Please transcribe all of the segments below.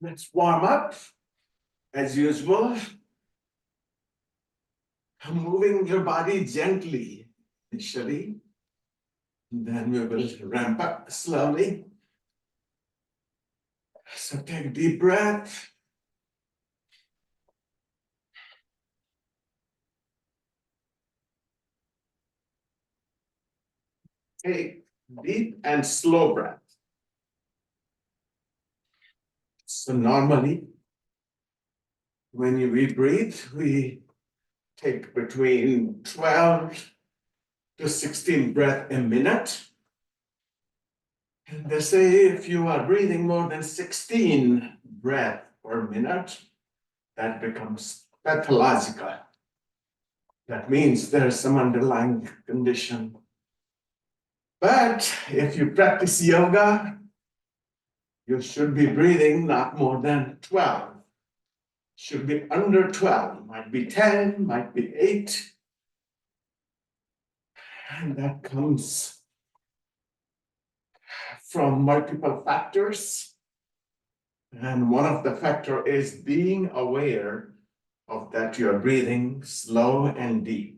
Let's warm up as usual. Moving your body gently initially, then we will ramp up slowly. So take a deep breath. Take deep and slow breath. So normally, when we breathe, we take between 12 to 16 breaths a minute. And they say if you are breathing more than 16 breaths per minute, that becomes pathological. That means there's some underlying condition. But if you practice yoga, you should be breathing not more than 12. Should be under 12, might be 10, might be 8. And that comes from multiple factors. And one of the factor is being aware of that you're breathing slow and deep.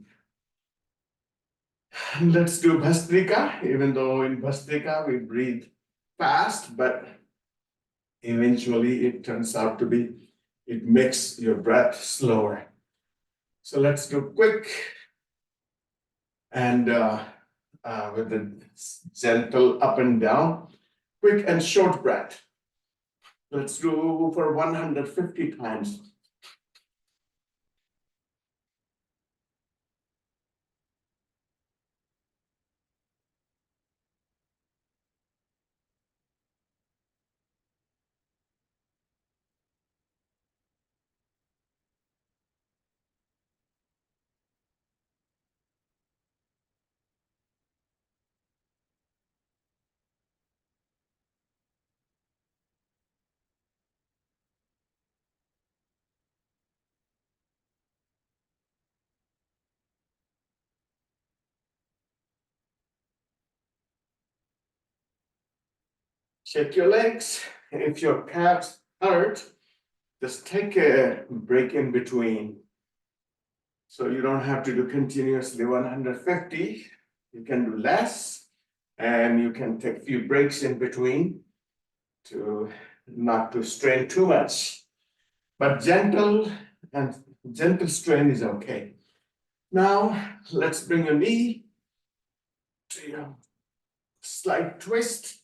And let's do Bhastrika, even though in Bhastrika we breathe fast, but eventually it turns out to be, it makes your breath slower. So let's do quick and with the gentle up and down, quick and short breath. Let's do for 150 times. Shake your legs. If your calves hurt, just take a break in between. So you don't have to do continuously 150. You can do less, and you can take a few breaks in between to not to strain too much. But gentle strain is okay. Now let's bring your knee to your slight twist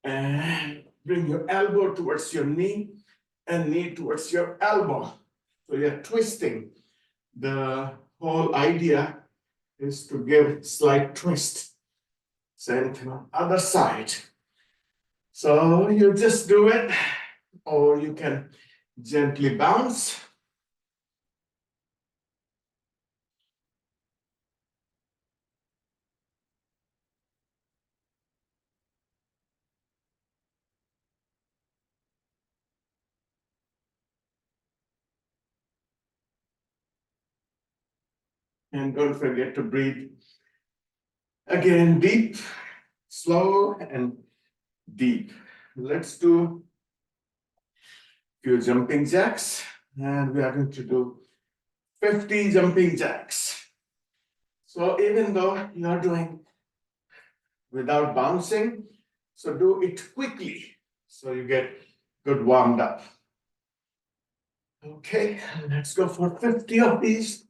and bring your elbow towards your knee and knee towards your elbow. So you're twisting. The whole idea is to give a slight twist. Same to the other side. So you just do it, or you can gently bounce. And don't forget to breathe again, deep, slow, and deep. Let's do a few jumping jacks, and we are going to do 50 jumping jacks. So even though you are doing without bouncing, so do it quickly so you get good warmed up. Okay, let's go for 50 of these.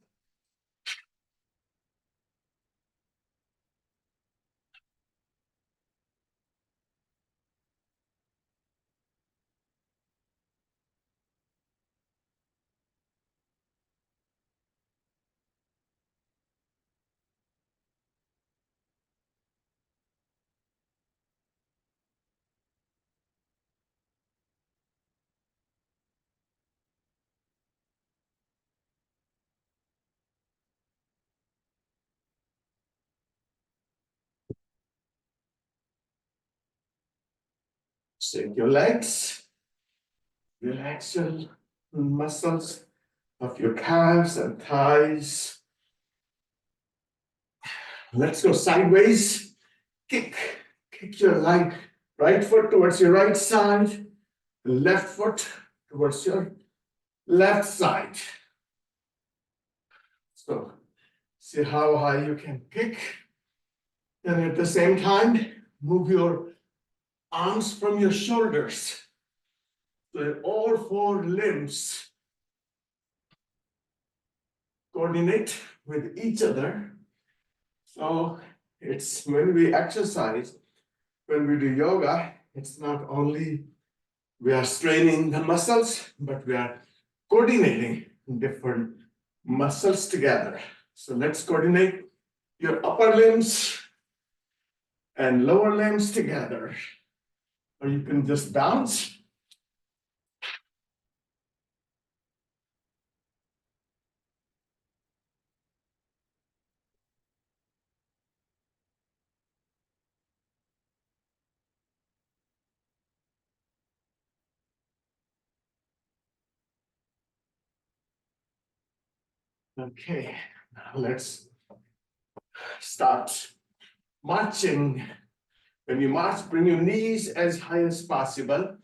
Shake your legs, relax your muscles of your calves and thighs. Let's go sideways. Kick your right foot towards your right side. left foot towards your left side. So see how high you can kick. And at the same time, move your arms from your shoulders. So all four limbs coordinate with each other. So it's when we exercise, when we do yoga, it's not only we are straining the muscles, but we are coordinating different muscles together. So let's coordinate your upper limbs and lower limbs together. Or you can just bounce. Okay, now let's start marching. When you march, bring your knees as high as possible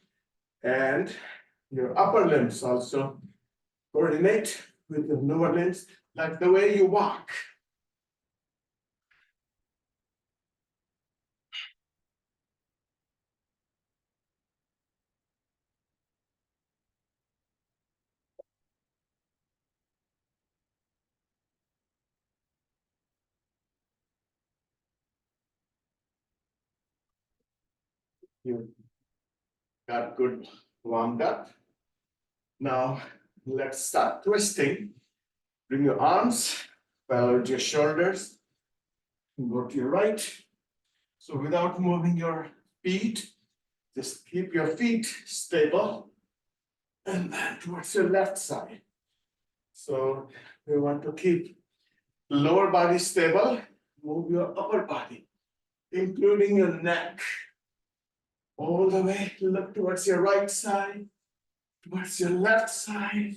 and your upper limbs also coordinate with the lower limbs, like the way you walk. You got good warmed up. Now let's start twisting. Bring your arms parallel to your shoulders. Go to your right. So without moving your feet, just keep your feet stable and then towards your left side. So we want to keep lower body stable, move your upper body, including your neck. All the way, look towards your right side, towards your left side.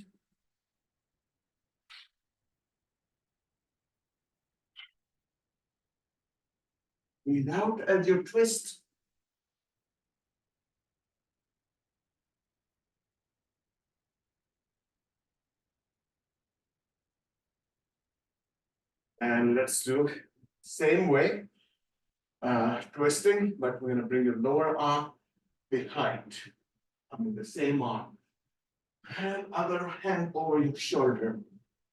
Breathe out as you twist. And let's do same way, twisting, but we're gonna bring your lower arm behind. I mean the same arm. And other hand over your shoulder.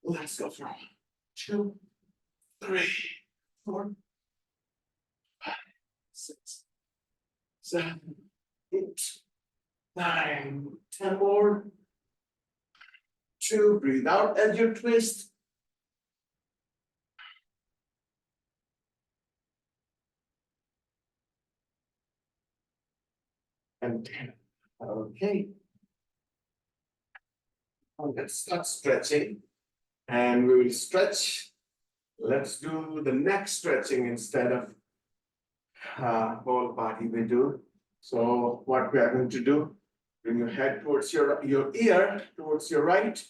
Let's go for 2, 3, 4, 5, 6, 7, 8, 9, 10 more. 2, breathe out as you twist. And 10. Okay. Now let's start stretching. And we will stretch. Let's do the neck stretching instead of whole body we do. So what we are going to do, bring your head towards your ear, towards your right,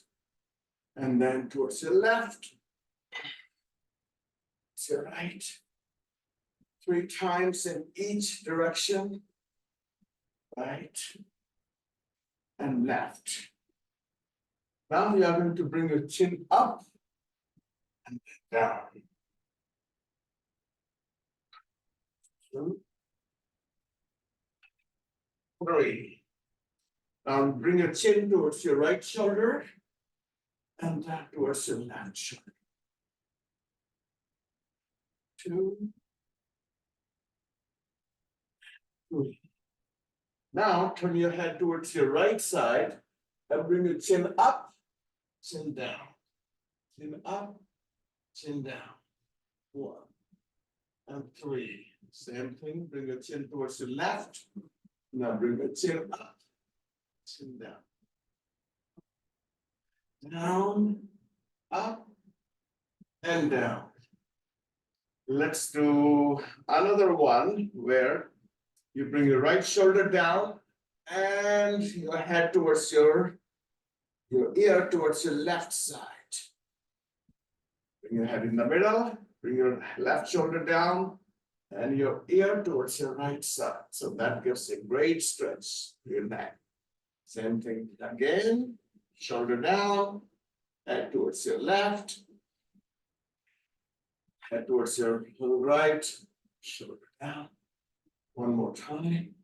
and then towards your left, to your right. 3 times in each direction, right and left. Now we are going to bring your chin up and down. 2, 3. Now bring your chin towards your right shoulder and then towards your left shoulder. 2, 3. Now turn your head towards your right side and bring your chin up, chin down. Chin up, chin down. 1 and 3. Same thing, bring your chin towards your left. Now bring your chin up, chin down. Down, up, and down. Let's do another one where you bring your right shoulder down and your head towards your ear towards your left side. Bring your head in the middle, bring your left shoulder down and your ear towards your right side. So that gives a great stretch to your neck. Same thing again, shoulder down, head towards your left, head towards your right, shoulder down. One more time.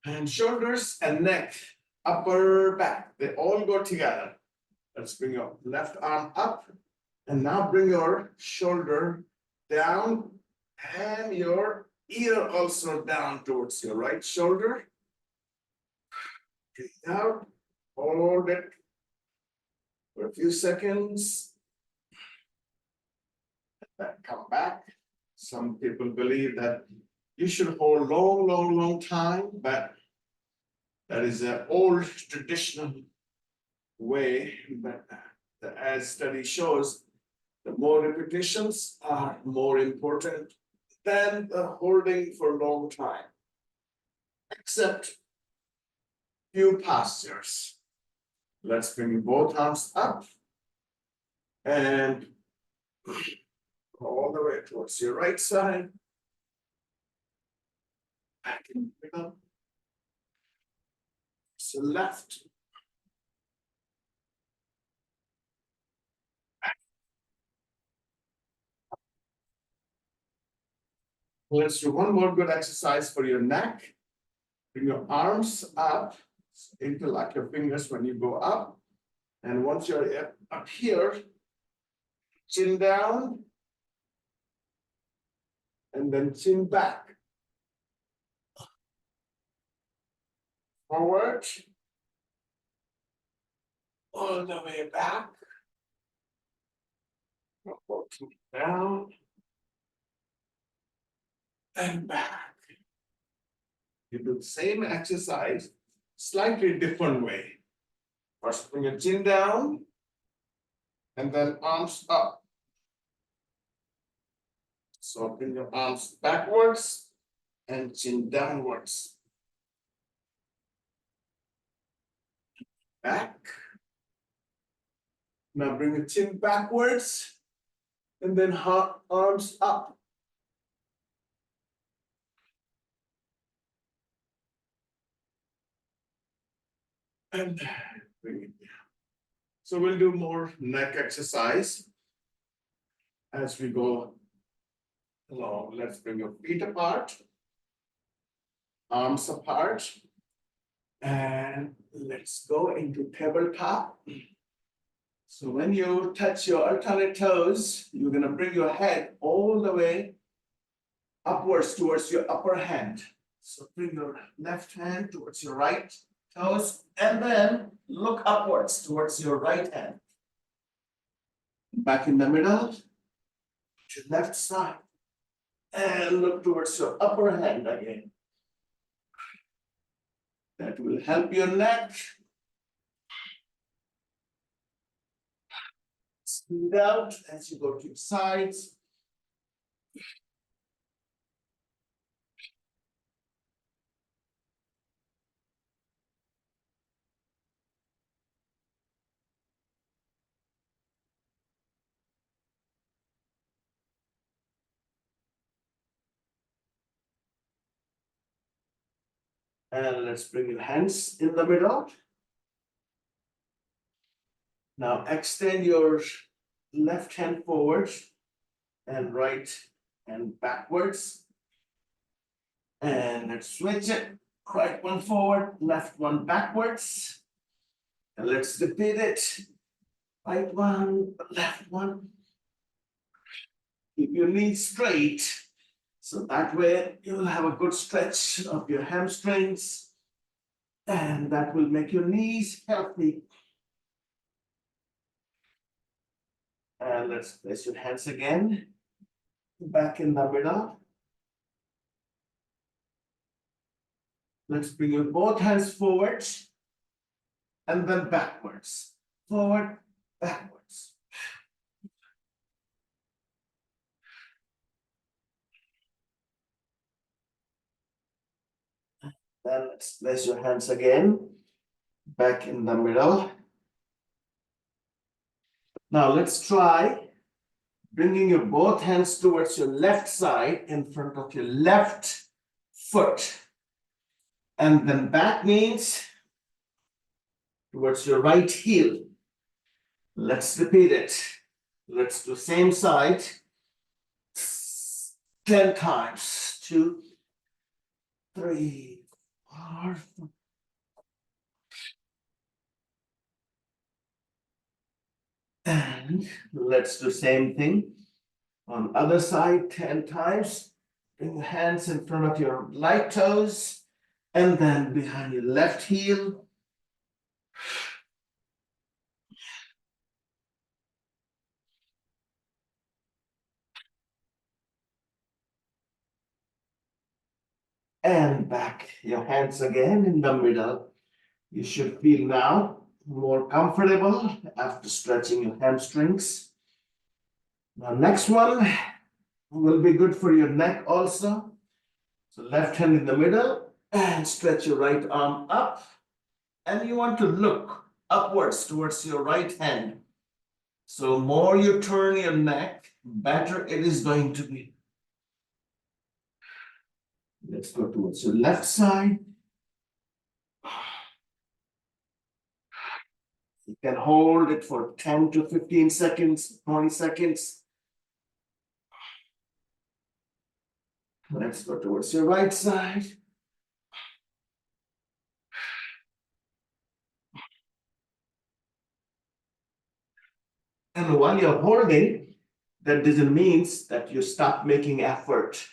And shoulders and neck, upper back, they all go together. Let's bring your left arm up and now bring your shoulder down and your ear also down towards your right shoulder. Breathe out, hold it for a few seconds. Then come back. Some people believe that you should hold long time, but that is an old traditional way. But as study shows, the more repetitions are more important than the holding for a long time, except few postures. Let's bring both arms up and all the way towards your right side. Back in the middle. So left. Let's do one more good exercise for your neck. Bring your arms up, interlock your fingers when you go up. And once you're up here, chin down, and then chin back. Forward, all the way back. Down, and back. You do the same exercise, slightly different way. First, bring your chin down, and then arms up. So bring your arms backwards and chin downwards. Back. Now bring your chin backwards, and then arms up. And bring it down. So we'll do more neck exercise as we go along. Let's bring your feet apart, arms apart, and let's go into tabletop. So when you touch your alternate toes, you're gonna bring your head all the way upwards towards your upper hand. So bring your left hand towards your right toes, and then look upwards towards your right hand. Back in the middle, to left side, and look towards your upper hand again. That will help your neck. Smooth out as you go to your sides. And let's bring your hands in the middle. Now extend your left hand forward and right and backwards. And let's switch it. Right one forward, left one backwards. And let's repeat it. Right one, left one. Keep your knees straight. So that way you'll have a good stretch of your hamstrings. And that will make your knees healthy. And let's place your hands again. Back in the middle. Let's bring your both hands forward and then backwards. Forward, backwards. Then let's place your hands again back in the middle. Now let's try bringing your both hands towards your left side in front of your left foot. And then back means towards your right heel. Let's repeat it. Let's do same side 10 times. 2, 3, 4. And let's do same thing on other side 10 times. Bring your hands in front of your right toes and then behind your left heel. And back your hands again in the middle. You should feel now more comfortable after stretching your hamstrings. Now next one will be good for your neck also. So left hand in the middle and stretch your right arm up. And you want to look upwards towards your right hand. So more you turn your neck, better it is going to be. Let's go towards your left side. You can hold it for 10 to 15 seconds, 20 seconds. Let's go towards your right side. And while you're holding, that doesn't mean that you stop making effort.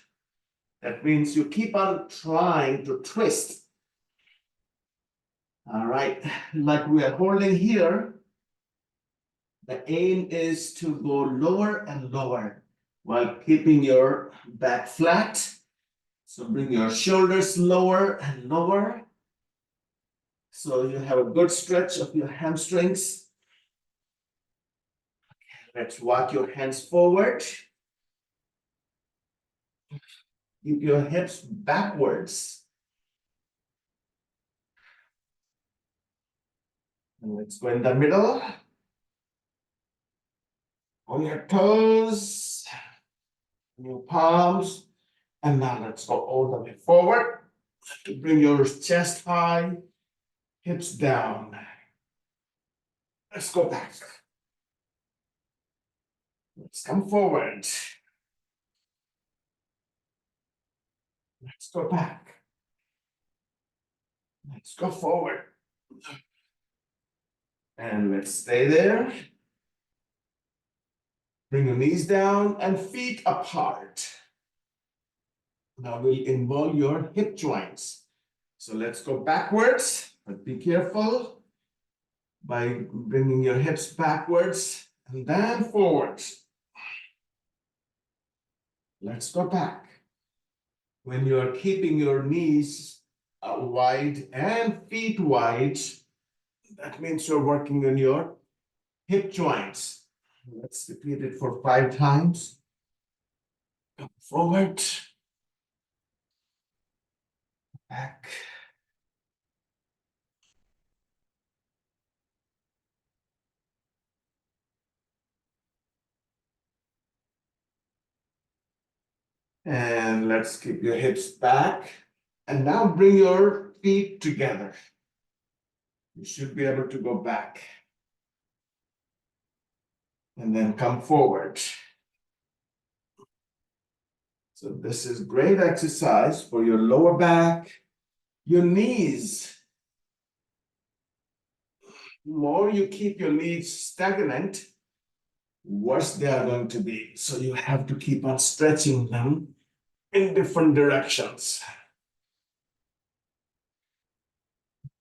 That means you keep on trying to twist. All right, like we are holding here, the aim is to go lower and lower while keeping your back flat. So bring your shoulders lower and lower. So you have a good stretch of your hamstrings. Let's walk your hands forward. Keep your hips backwards. And let's go in the middle. On your toes, your palms. And now let's go all the way forward. To bring your chest high, hips down. Let's go back. Let's come forward. Let's go back. Let's go forward. And let's stay there. Bring your knees down and feet apart. Now we'll involve your hip joints. So let's go backwards, but be careful by bringing your hips backwards and then forwards. Let's go back. When you're keeping your knees wide and feet wide, that means you're working on your hip joints. Let's repeat it for 5 times. Come forward. Back. And let's keep your hips back. And now bring your feet together. You should be able to go back. And then come forward. So this is great exercise for your lower back, your knees. The more you keep your knees stagnant, worse they are going to be. So you have to keep on stretching them in different directions.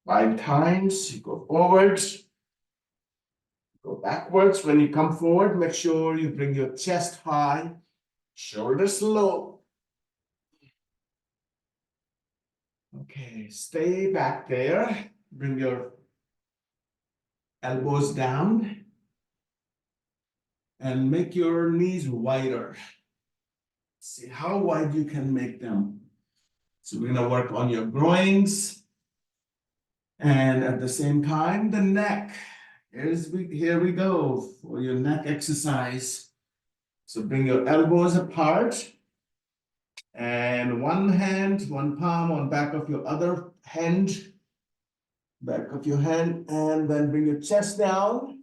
5 times, you go forward, go backwards. When you come forward, make sure you bring your chest high, shoulders low. Okay, stay back there. Bring your elbows down and make your knees wider. See how wide you can make them. So we're gonna work on your groins and at the same time, the neck. Here we go for your neck exercise. So bring your elbows apart. And one hand, one palm on back of your other hand. Back of your hand, and then bring your chest down.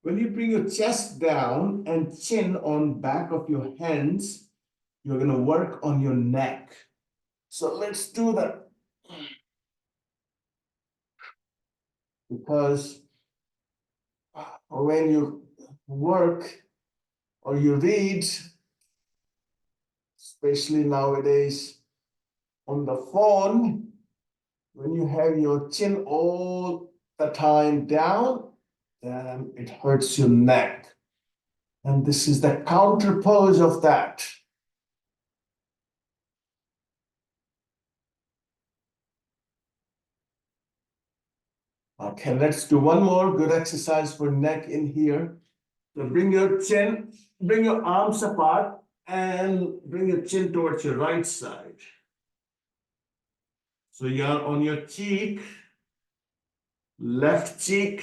When you bring your chest down and chin on back of your hands, you're going to work on your neck. So let's do that. Because when you work or you read, especially nowadays on the phone, when you have your chin all the time down, then it hurts your neck. And this is the counter pose of that. Okay, let's do one more good exercise for neck in here. So bring your chin, bring your arms apart and bring your chin towards your right side. So you're on your cheek, left cheek,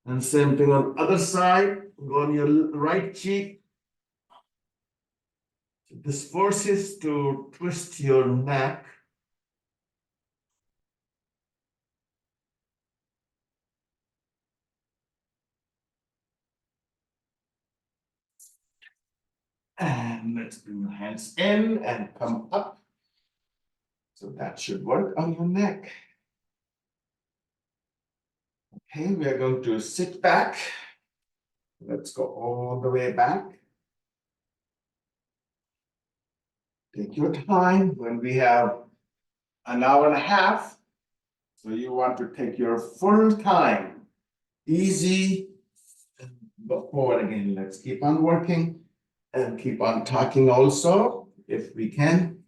and same thing on other side, go on your right cheek. This forces to twist your neck. And let's bring your hands in and come up. So that should work on your neck. Okay, we are going to sit back. Let's go all the way back. Take your time. When we have an hour and a half, so you want to take your full time. Easy. Go forward again. Let's keep on working and keep on talking also, if we can.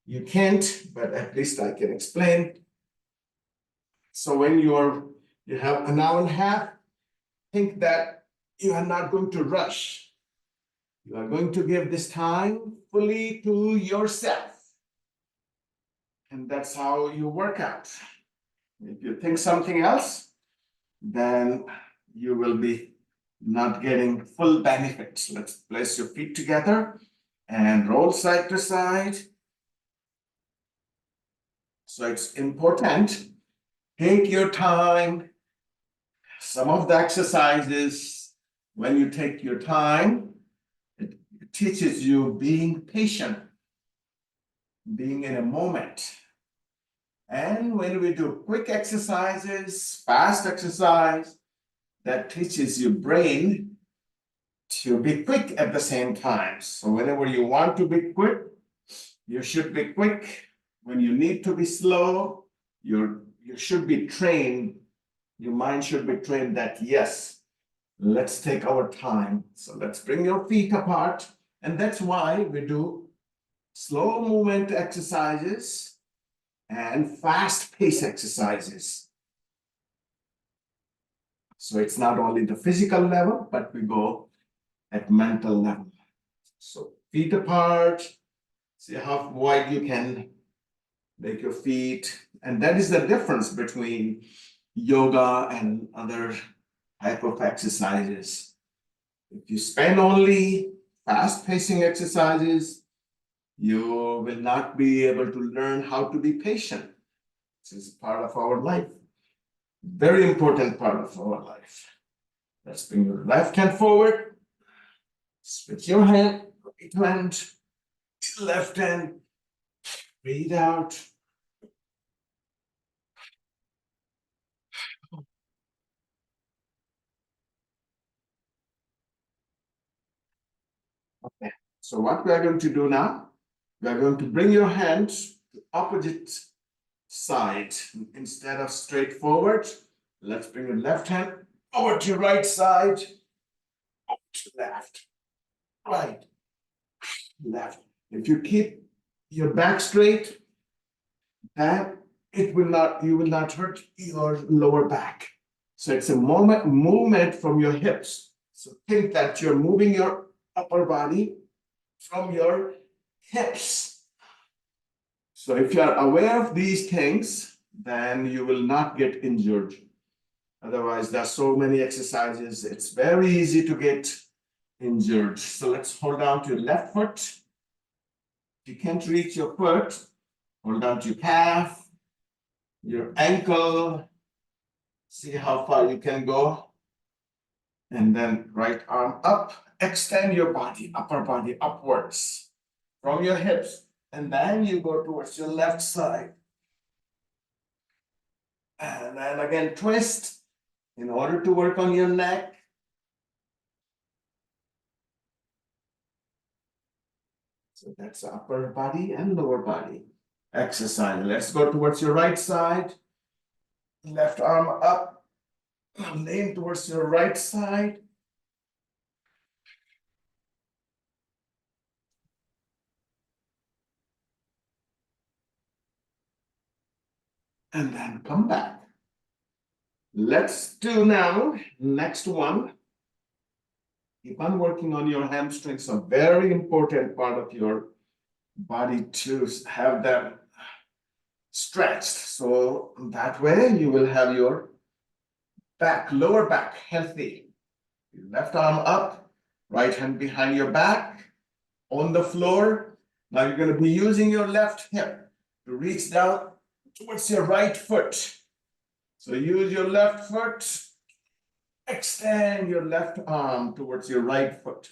You can't, but at least I can explain. So when you have an hour and a half, think that you are not going to rush. You are going to give this time fully to yourself. And that's how you work out. If you think something else, then you will be not getting full benefits. Let's place your feet together and roll side to side. So it's important. Take your time. Some of the exercises, when you take your time, it teaches you being patient, being in a moment. And when we do quick exercises, fast exercise, that teaches your brain to be quick at the same time. So whenever you want to be quick, you should be quick. When you need to be slow, you should be trained. Your mind should be trained that, yes, let's take our time. So let's bring your feet apart. And that's why we do slow movement exercises and fast pace exercises. So it's not only the physical level, but we go at mental level. So feet apart, see how wide you can make your feet. And that is the difference between yoga and other type of exercises. If you spend only fast pacing exercises, you will not be able to learn how to be patient. This is part of our life. Very important part of our life. Let's bring your left hand forward. Switch your hand, right hand, left hand. Breathe out. Okay. So what we are going to do now, we are going to bring your hands to opposite side. Instead of straight forward, let's bring your left hand over to your right side, over to left, right, left. If you keep your back straight, then you will not hurt your lower back. So it's a movement from your hips. So think that you're moving your upper body from your hips. So if you are aware of these things, then you will not get injured Otherwise, there's so many exercises. It's very easy to get injured. So let's hold on to your left foot. If you can't reach your foot, hold on to your calf, your ankle. See how far you can go. And then right arm up. Extend your body, upper body upwards from your hips. And then you go towards your left side. And then again, twist in order to work on your neck. So that's upper body and lower body exercise. Let's go towards your right side. Left arm up. Lean towards your right side. And then come back. Let's do now, next one. Keep on working on your hamstrings, a very important part of your body to have them stretched. So that way you will have your back, lower back healthy. Left arm up, right hand behind your back, on the floor. Now you're going to be using your left hip to reach down towards your right foot. So use your left foot, extend your left arm towards your right foot.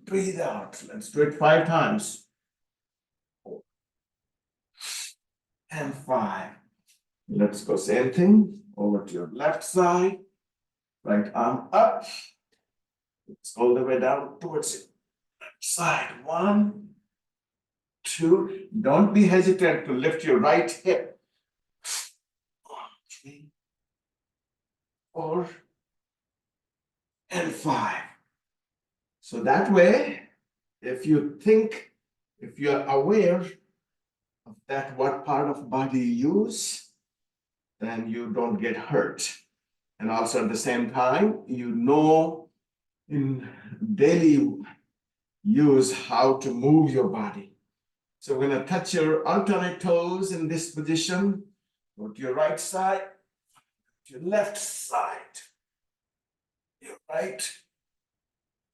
Breathe out. Let's do it 5 times. 4 and 5. Let's go same thing. Over to your left side. Right arm up. It's all the way down towards your left side. 1, 2. Don't be hesitant to lift your right hip. 1, 3, 4, and 5. So that way, if you're aware of that, what part of body you use, then you don't get hurt. And also at the same time, you know in daily use how to move your body. So we're going to touch your alternate toes in this position. Go to your right side, to your left side, your right,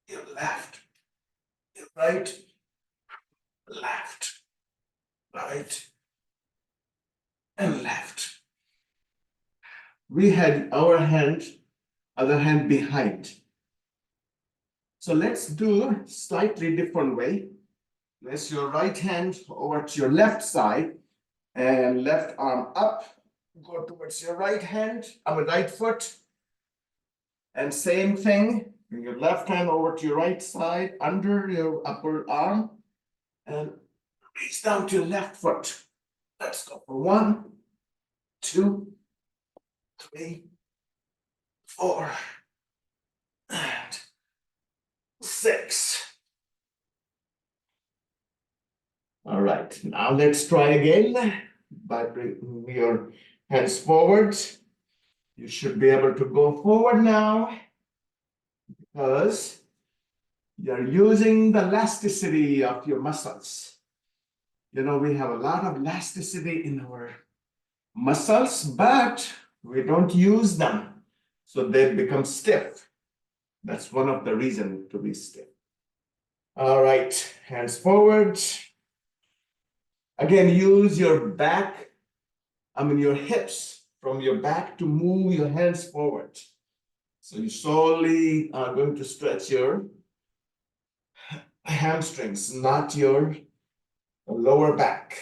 your left, your right, left, right, and left. We had our hand, other hand behind. So let's do slightly different way. Place your right hand over to your left side and left arm up. Go towards your right hand, right foot. And same thing, bring your left hand over to your right side under your upper arm and reach down to your left foot. Let's go for 1, 2, 3, 4, and 6. All right, now let's try again by bringing your hands forward. You should be able to go forward now because you're using the elasticity of your muscles. You know, we have a lot of elasticity in our muscles, but we don't use them. So they become stiff. That's one of the reasons to be stiff. All right, hands forward. Again, use your back, your hips from your back to move your hands forward. So you slowly are going to stretch your hamstrings, not your lower back.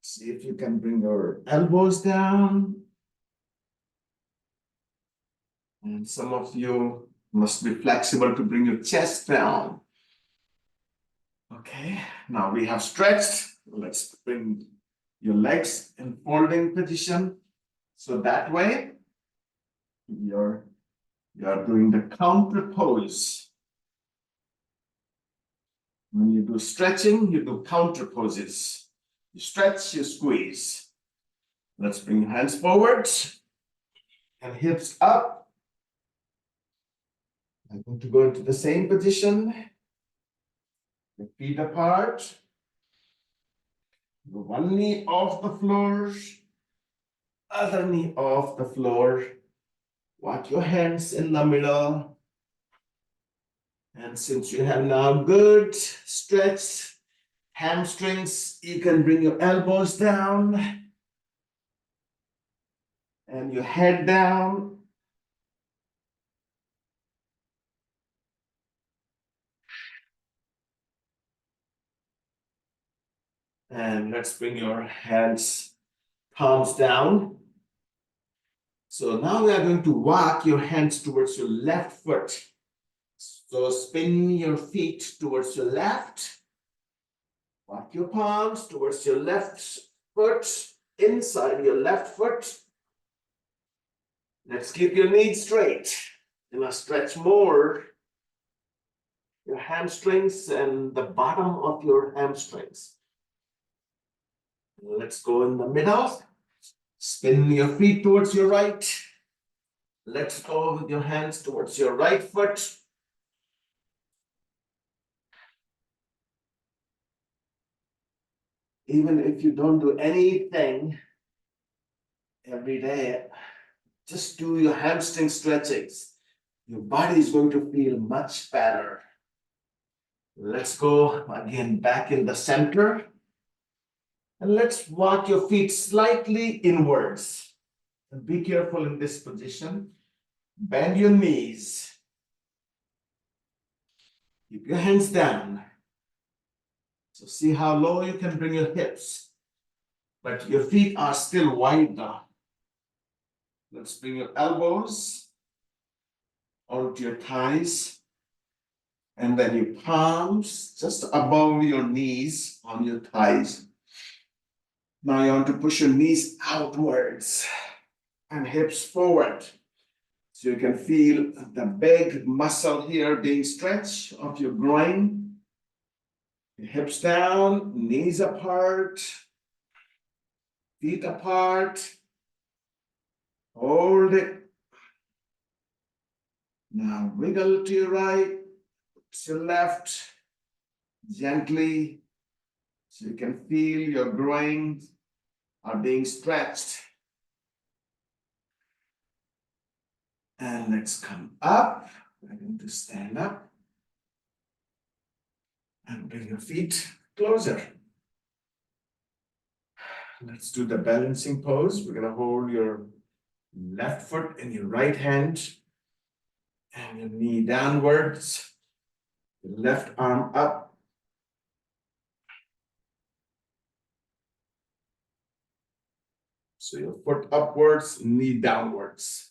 See if you can bring your elbows down. And some of you must be flexible to bring your chest down. Okay, now we have stretched. Let's bring your legs in folding position. So that way, you're doing the counter pose. When you do stretching, you do counter poses. You stretch, you squeeze. Let's bring hands forward and hips up. I'm going to go into the same position. The feet apart. One knee off the floor. other knee off the floor. Walk your hands in the middle. And since you have now good stretched hamstrings, you can bring your elbows down and your head down. And let's bring your hands, palms down. So now we are going to walk your hands towards your left foot. So spin your feet towards your left. Walk your palms towards your left foot, inside your left foot. Let's keep your knees straight. You must stretch more your hamstrings and the bottom of your hamstrings. Let's go in the middle. Spin your feet towards your right. Let's go with your hands towards your right foot. Even if you don't do anything every day, just do your hamstring stretchings. Your body is going to feel much better. Let's go again back in the center. And let's walk your feet slightly inwards. And be careful in this position. Bend your knees. Keep your hands down. So see how low you can bring your hips. But your feet are still wide now. Let's bring your elbows onto your thighs. And then your palms just above your knees on your thighs. Now you want to push your knees outwards and hips forward. So you can feel the big muscle here being stretched of your groin. Hips down, knees apart, feet apart. Hold it. Now wiggle to your right, to your left, gently. So you can feel your groins are being stretched. And let's come up. We're going to stand up. And bring your feet closer. Let's do the balancing pose. We're going to hold your left foot in your right hand and your knee downwards. Your left arm up. So your foot upwards, knee downwards.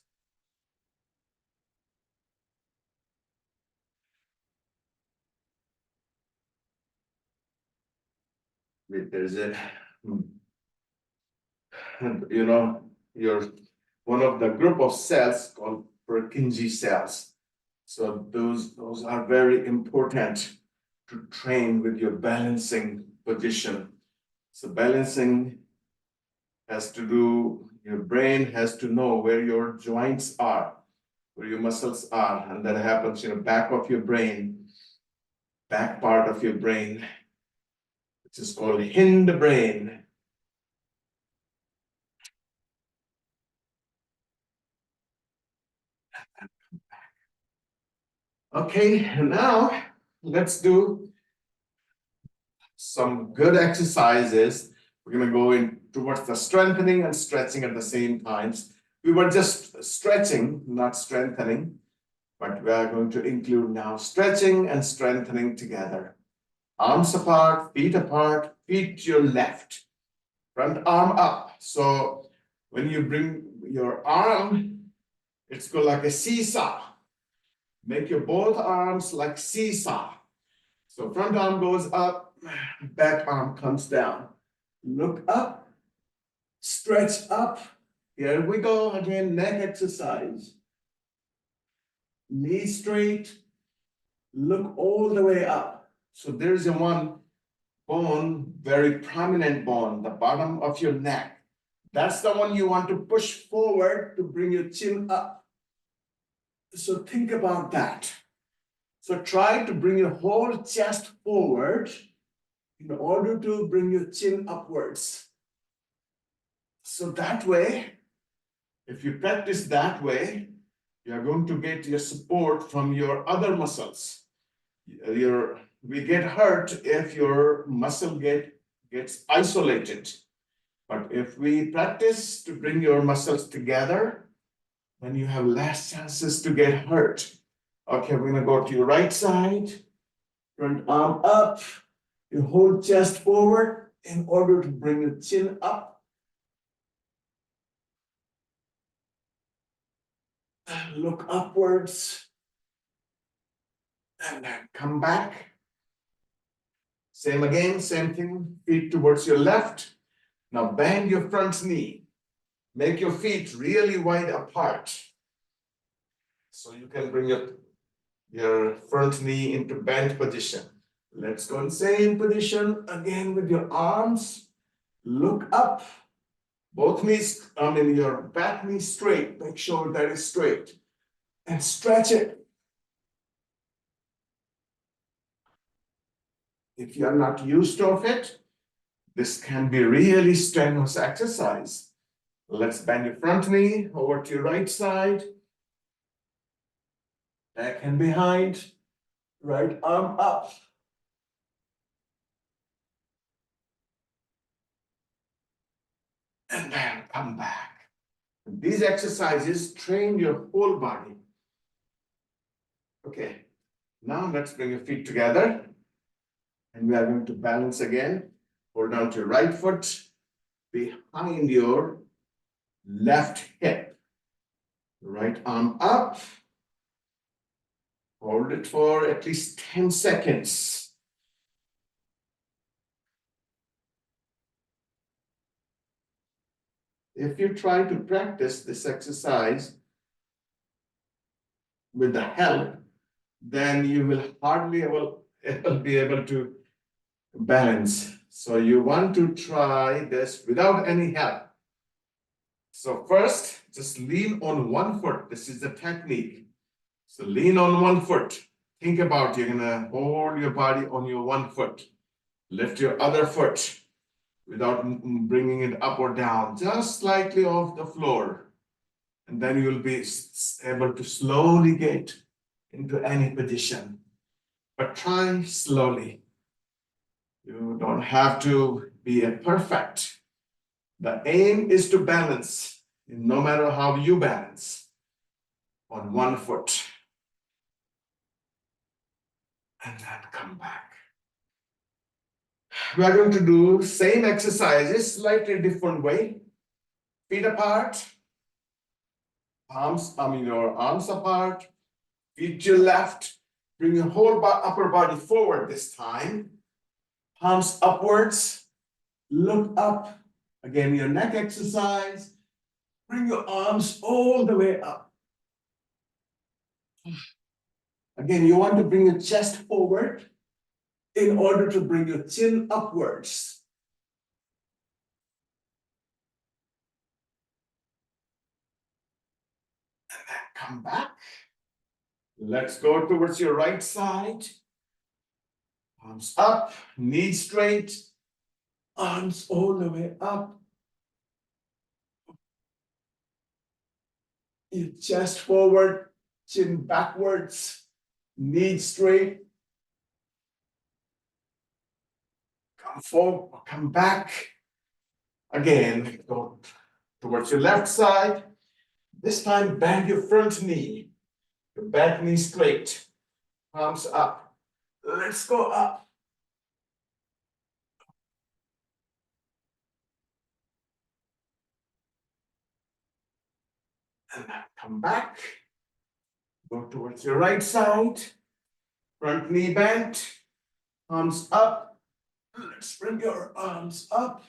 Wait, there's a, your one of the group of cells called Purkinje cells. So those are very important to train with your balancing position. So balancing has to do, your brain has to know where your joints are, where your muscles are, and that happens in the back of your brain, back part of your brain, which is called hindbrain. Okay, now let's do some good exercises. We're going to go in towards the strengthening and stretching at the same times. We were just stretching, not strengthening, but we are going to include now stretching and strengthening together. Arms apart, feet to your left. Front arm up. So when you bring your arm, it's go like a seesaw. Make your both arms like seesaw. So front arm goes up, back arm comes down. Look up, stretch up. Here we go again, neck exercise. Knee straight, look all the way up. So there's a one bone, very prominent bone, the bottom of your neck. That's the one you want to push forward to bring your chin up. So think about that. So try to bring your whole chest forward in order to bring your chin upwards. So that way, If you practice that way, you are going to get your support from your other muscles. We get hurt if your muscle gets isolated. But if we practice to bring your muscles together, then you have less chances to get hurt. Okay, we're gonna go to your right side, front arm up, you hold chest forward in order to bring the chin up. Look upwards. And then come back. Same again, same thing, feet towards your left. Now bend your front knee. Make your feet really wide apart. So you can bring your front knee into bent position. Let's go in same position again with your arms. Look up. Both knees, your back knee straight. Make sure that is straight. And stretch it. If you are not used to it, this can be really strenuous exercise. Let's bend your front knee over to your right side. Back and behind. Right arm up. And then come back. These exercises train your whole body. Okay, now let's bring your feet together. And we are going to balance again. Hold on to your right foot behind your left hip. Right arm up. Hold it for at least 10 seconds. If you try to practice this exercise with the help, then you will hardly be able to balance. So you want to try this without any help. So first, just lean on one foot. This is the technique. So lean on one foot. Think about you're gonna hold your body on your one foot. Lift your other foot without bringing it up or down, just slightly off the floor. And then you'll be able to slowly get into any position. But try slowly. You don't have to be perfect. The aim is to balance, no matter how you balance, on one foot. And then come back. We are going to do same exercises, slightly different way. Feet apart, your arms apart, feet to your left. Bring your whole upper body forward this time. Palms upwards, look up. Again, your neck exercise. Bring your arms all the way up. Again, you want to bring your chest forward in order to bring your chin upwards. And then come back. Let's go towards your right side. Arms up, knees straight, arms all the way up. Your chest forward, chin backwards, knees straight. Come forward, come back. Again, go towards your left side. This time, bend your front knee. Your back knee straight. Palms up. Let's go up. And then come back. Go towards your right side. Front knee bent. Arms up. Let's bring your arms up.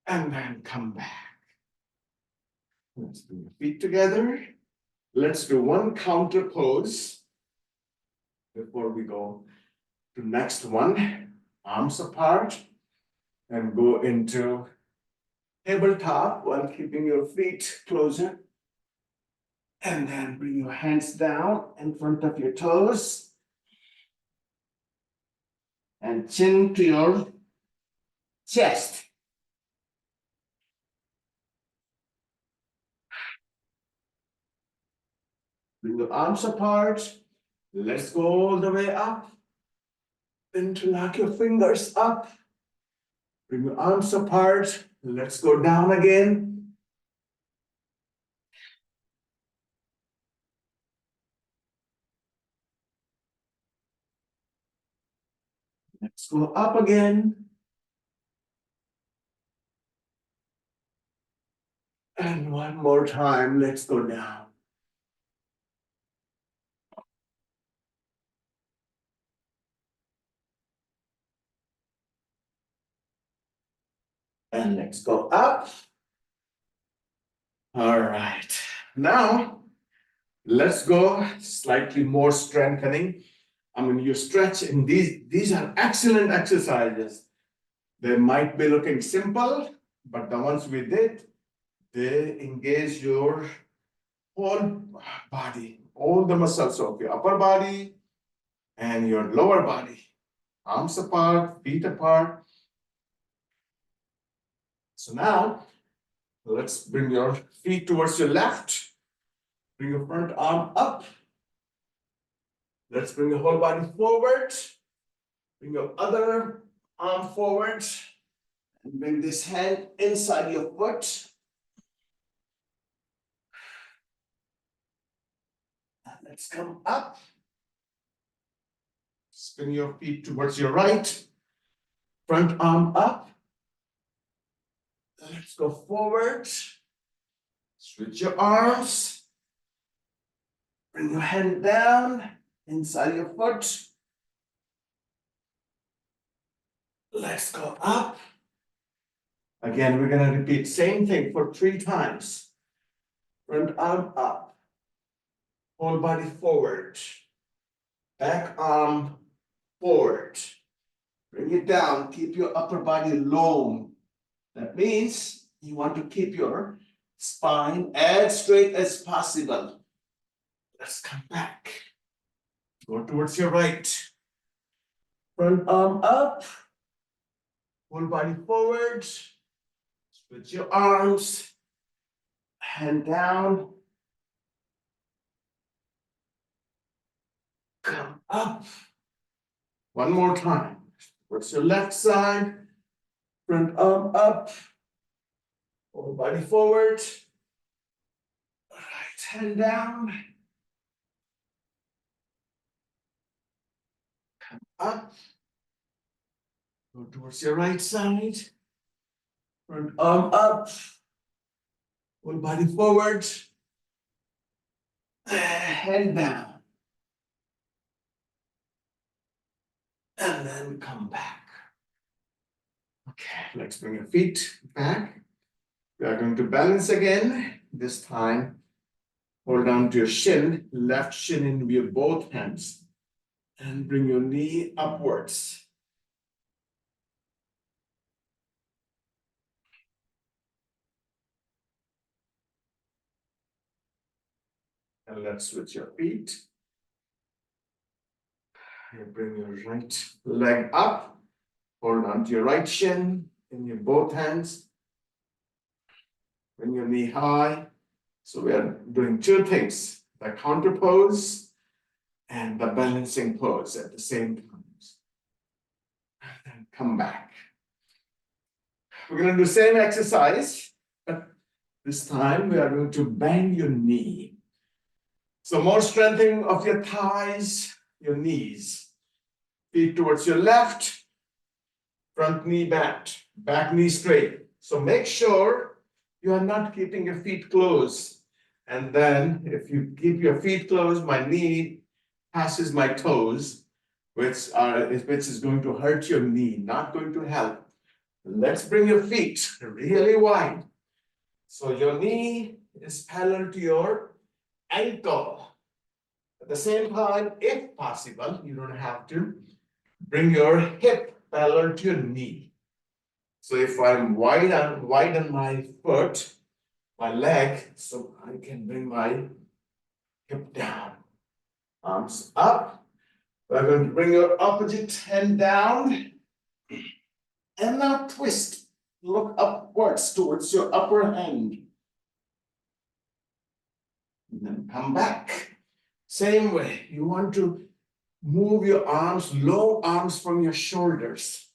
And then come back. Let's bring your feet together. Let's do one counter pose before we go to next one. Arms apart and go into tabletop while keeping your feet closer. And then bring your hands down in front of your toes. and chin to your chest. Bring your arms apart. Let's go all the way up. Interlock your fingers up. Bring your arms apart. Let's go down again. Let's go up again. And one more time, let's go down. And let's go up. All right. Now, let's go slightly more strengthening. I mean, you stretch, and these are excellent exercises. They might be looking simple, but the ones we did, they engage your whole body, all the muscles of your upper body and your lower body. Arms apart, feet apart. So now, let's bring your feet towards your left. Bring your front arm up. Let's bring your whole body forward. Bring your other arm forward. And bring this hand inside your foot. And let's come up. Spin your feet towards your right. Front arm up. Let's go forward. Switch your arms. Bring your hand down inside your foot. Let's go up. Again, we're going to repeat same thing for 3 times. Front arm up. Whole body forward. Back arm forward. Bring it down. Keep your upper body long. That means you want to keep your spine as straight as possible. Let's come back. Go towards your right. Front arm up. Whole body forward. Switch your arms. Hand down. Come up. One more time. Towards your left side. Front arm up. Whole body forward. Right hand down. Come up. Go towards your right side. Front arm up. Whole body forward. Hand down. And then come back. Okay, let's bring your feet back. We are going to balance again. This time, hold on to your shin, left shin in your both hands, and bring your knee upwards. And let's switch your feet. And bring your right leg up. Hold on to your right shin in your both hands. Bring your knee high. So we are doing 2 things, the counter pose and the balancing pose at the same time. And then come back. We're going to do the same exercise, but this time we are going to bend your knee. So more strengthening of your thighs, your knees. Feet towards your left, front knee bent, back knee straight. So make sure you are not keeping your feet closed. And then if you keep your feet closed, my knee passes my toes, which is going to hurt your knee, not going to help. Let's bring your feet really wide. So your knee is parallel to your ankle. At the same time, if possible, you don't have to, bring your hip parallel to your knee. So if I'm widen my foot, my leg, so I can bring my hip down. Arms up, We're going to bring your opposite hand down. And now twist. Look upwards towards your upper hand. And then come back. Same way. You want to move your arms, long arms from your shoulders.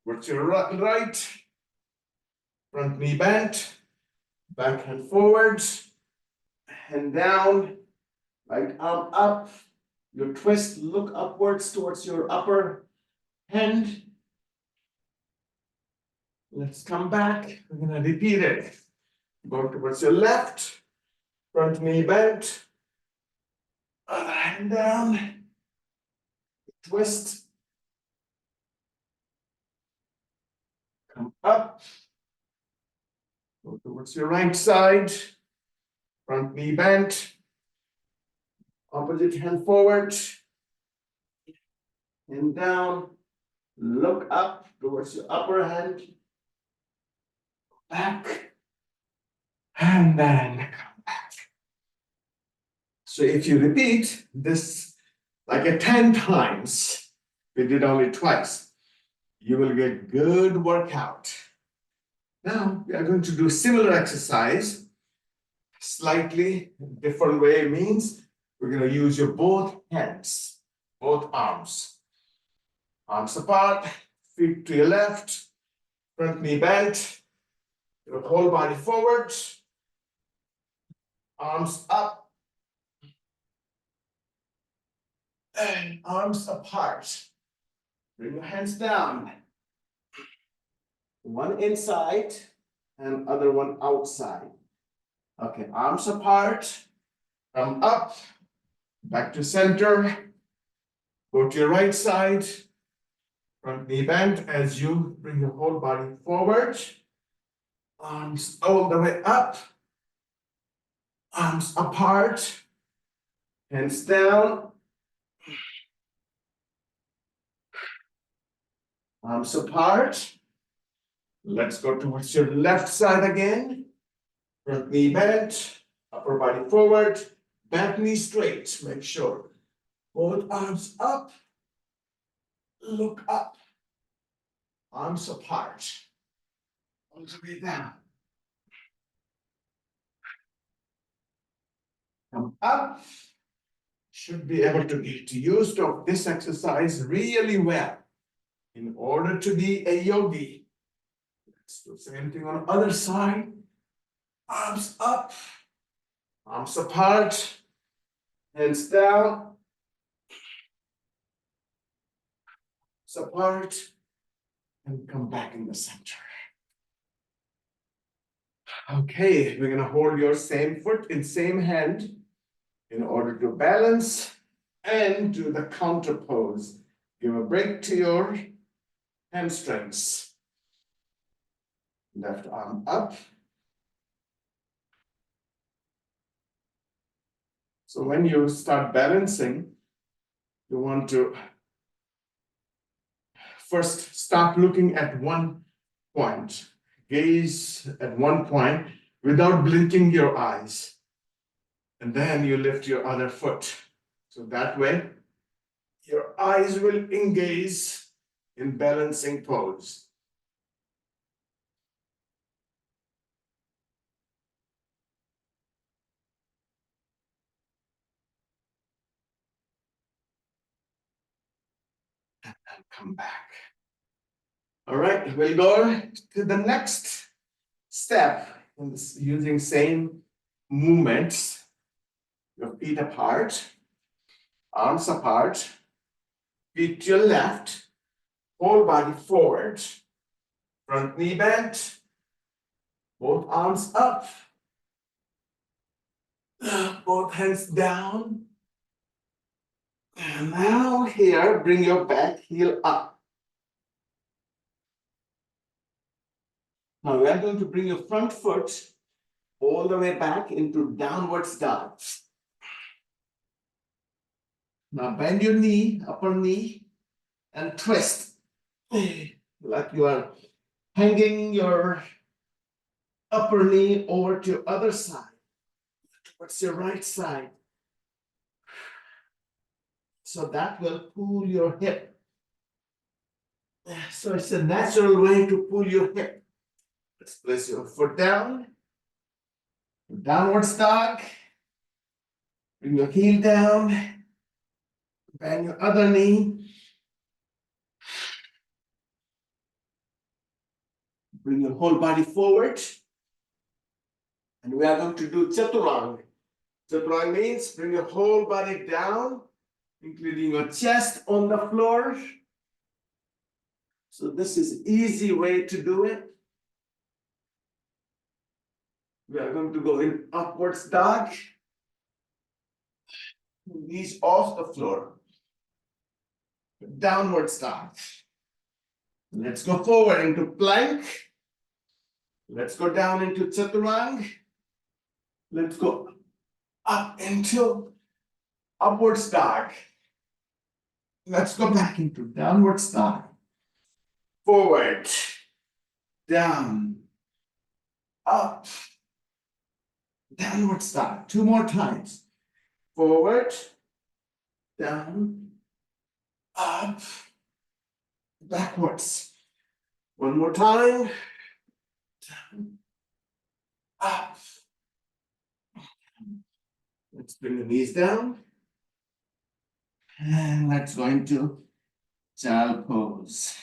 Towards your right. Front knee bent. Back hand forwards. Hand down. Right arm up. You twist, look upwards towards your upper hand. Let's come back. We're going to repeat it. Go towards your left. Front knee bent. Other hand down. Twist. Come up. Go towards your right side. Front knee bent. Opposite hand forward. And down. Look up towards your upper hand. Back. And then come back. So if you repeat this like 10 times, we did only twice, you will get good workout. Now we are going to do similar exercise, slightly different way. Means we're going to use your both hands, both arms. Arms apart, feet to your left, front knee bent, your whole body forward, arms up, and arms apart. Bring your hands down. One inside and other one outside. Okay, arms apart, come up, back to center, go to your right side, front knee bent as you bring your whole body forward, arms all the way up, arms apart, hands down, arms apart. Let's go towards your left side again. Front knee bent, upper body forward, back knee straight. Make sure both arms up, look up, arms apart, all the way down. Come up. Should be able to get used to this exercise really well in order to be a yogi. Let's do the same thing on the other side. Arms up, arms apart, hands down, arms apart, and come back in the center. Okay, we're gonna hold your same foot in same hand in order to balance and do the counter pose. Give a break to your hamstrings. Left arm up. So when you start balancing, you want to first start looking at one point. Gaze at one point without blinking your eyes. And then you lift your other foot. So that way, your eyes will engage in balancing pose. And then come back. All right, we'll go to the next step in this, using same movements. Your feet apart, arms apart, feet to your left, whole body forward, front knee bent, both arms up, both hands down. And now here, bring your back heel up. Now we are going to bring your front foot all the way back into downwards dog. Now bend your knee, upper knee, and twist. Like you are hanging your upper knee over to your other side, towards your right side. So that will pull your hip. So it's a natural way to pull your hip. Let's place your foot down. Downward dog. Bring your heel down. Bend your other knee. Bring your whole body forward. And we are going to do chaturanga. Chaturanga means bring your whole body down, including your chest on the floor. So this is easy way to do it. We are going to go in upwards dog. Knees off the floor. Downward dog. Let's go forward into plank. Let's go down into chaturanga. Let's go up into upwards dog. Let's go back into downward dog. Forward, down, up, downward dog. Two more times. Forward, down, up, backwards. One more time. Down, up. Let's bring the knees down. And let's go into child pose.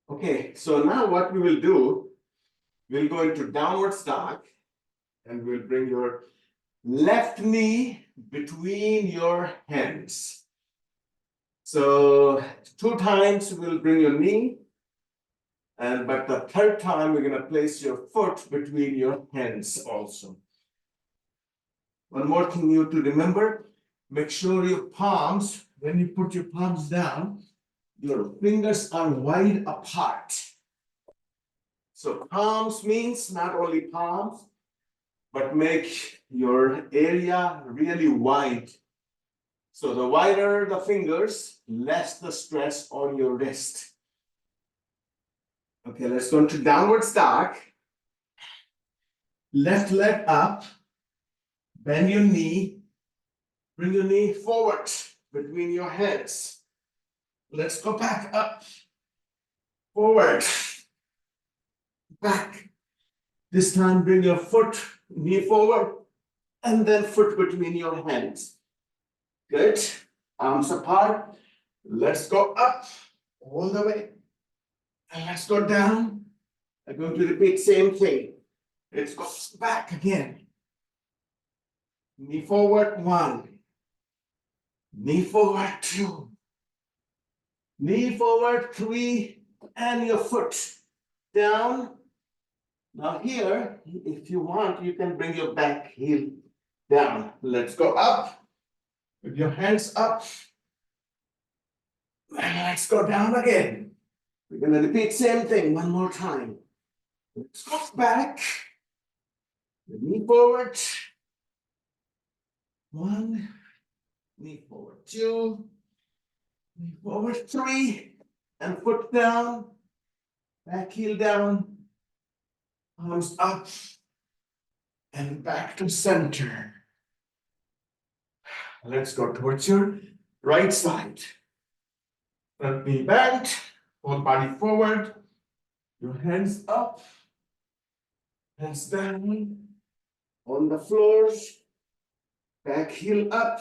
Okay, so now what we will do, we'll go into downward dog and we'll bring your left knee between your hands. So 2 times we'll bring your knee, but the 3rd time we're going to place your foot between your hands also. One more thing you have to remember, make sure your palms, when you put your palms down, your fingers are wide apart. So palms means not only palms, but make your area really wide. So the wider the fingers, less the stress on your wrist. Okay, let's go into downward dog. Left leg up, bend your knee, bring your knee forward between your hands. Let's go back up, forward, back. This time bring your foot, knee forward, and then foot between your hands. Good. Arms apart. Let's go up all the way. And let's go down. I'm going to repeat same thing. Let's go back again. Knee forward, 1. Knee forward, 2. Knee forward, 3. And your foot down. Now here, if you want, you can bring your back heel down. Let's go up. With your hands up. And let's go down again. We're going to repeat same thing one more time. Let's go back. Knee forward. 1. Knee forward, 2. Knee forward, 3. And foot down. Back heel down. Arms up. And back to center. Let's go towards your right side. Front knee bent. Whole body forward. Your hands up. Hands down. On the floors. Back heel up.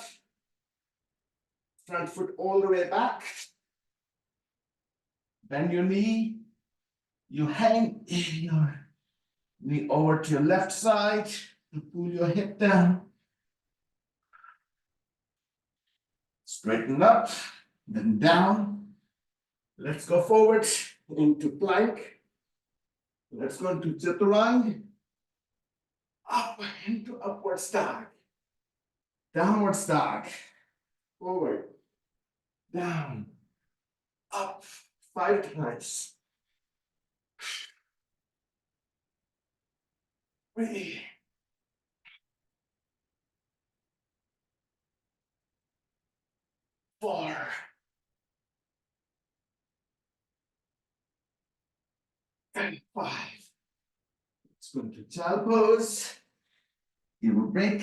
Front foot all the way back. Bend your knee. You hang your knee over to your left side to pull your hip down. Straighten up, then down. Let's go forward into plank. Let's go into chaturanga. Up into upward dog. Downward dog. Forward. Down. Up. 5 times. 3. 4. And 5. Let's go into child pose. Give a break.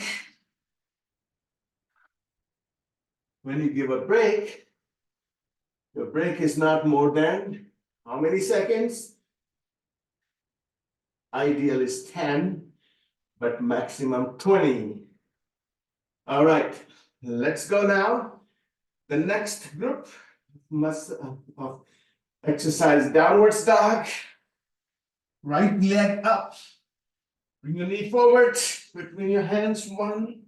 When you give a break, your break is not more than how many seconds? Ideal is 10, but maximum 20. All right, let's go now. The next group of exercise, downward dog. Right leg up. Bring your knee forward between your hands. 1.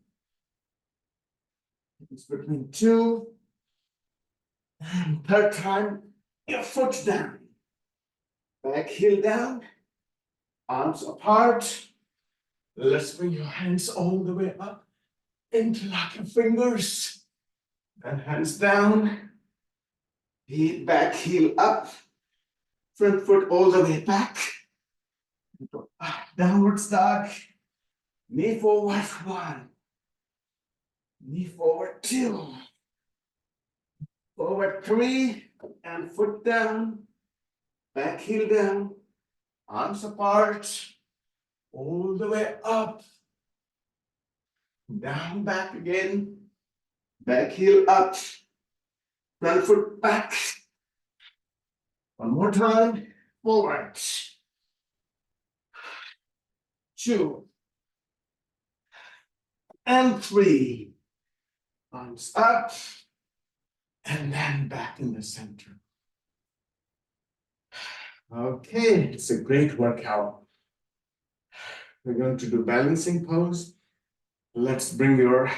It's between 2. And third time, your foot down. Back heel down. Arms apart. Let's bring your hands all the way up. Interlock your fingers. And hands down. Back heel up. Front foot all the way back. Downward dog. Knee forward 1. Knee forward 2. Forward 3. And foot down. Back heel down. Arms apart. All the way up. Down, back again. Back heel up. Front foot back. One more time. Forward. 2. And 3. Arms up. And then back in the center. Okay, it's a great workout. We're going to do balancing pose. Let's bring your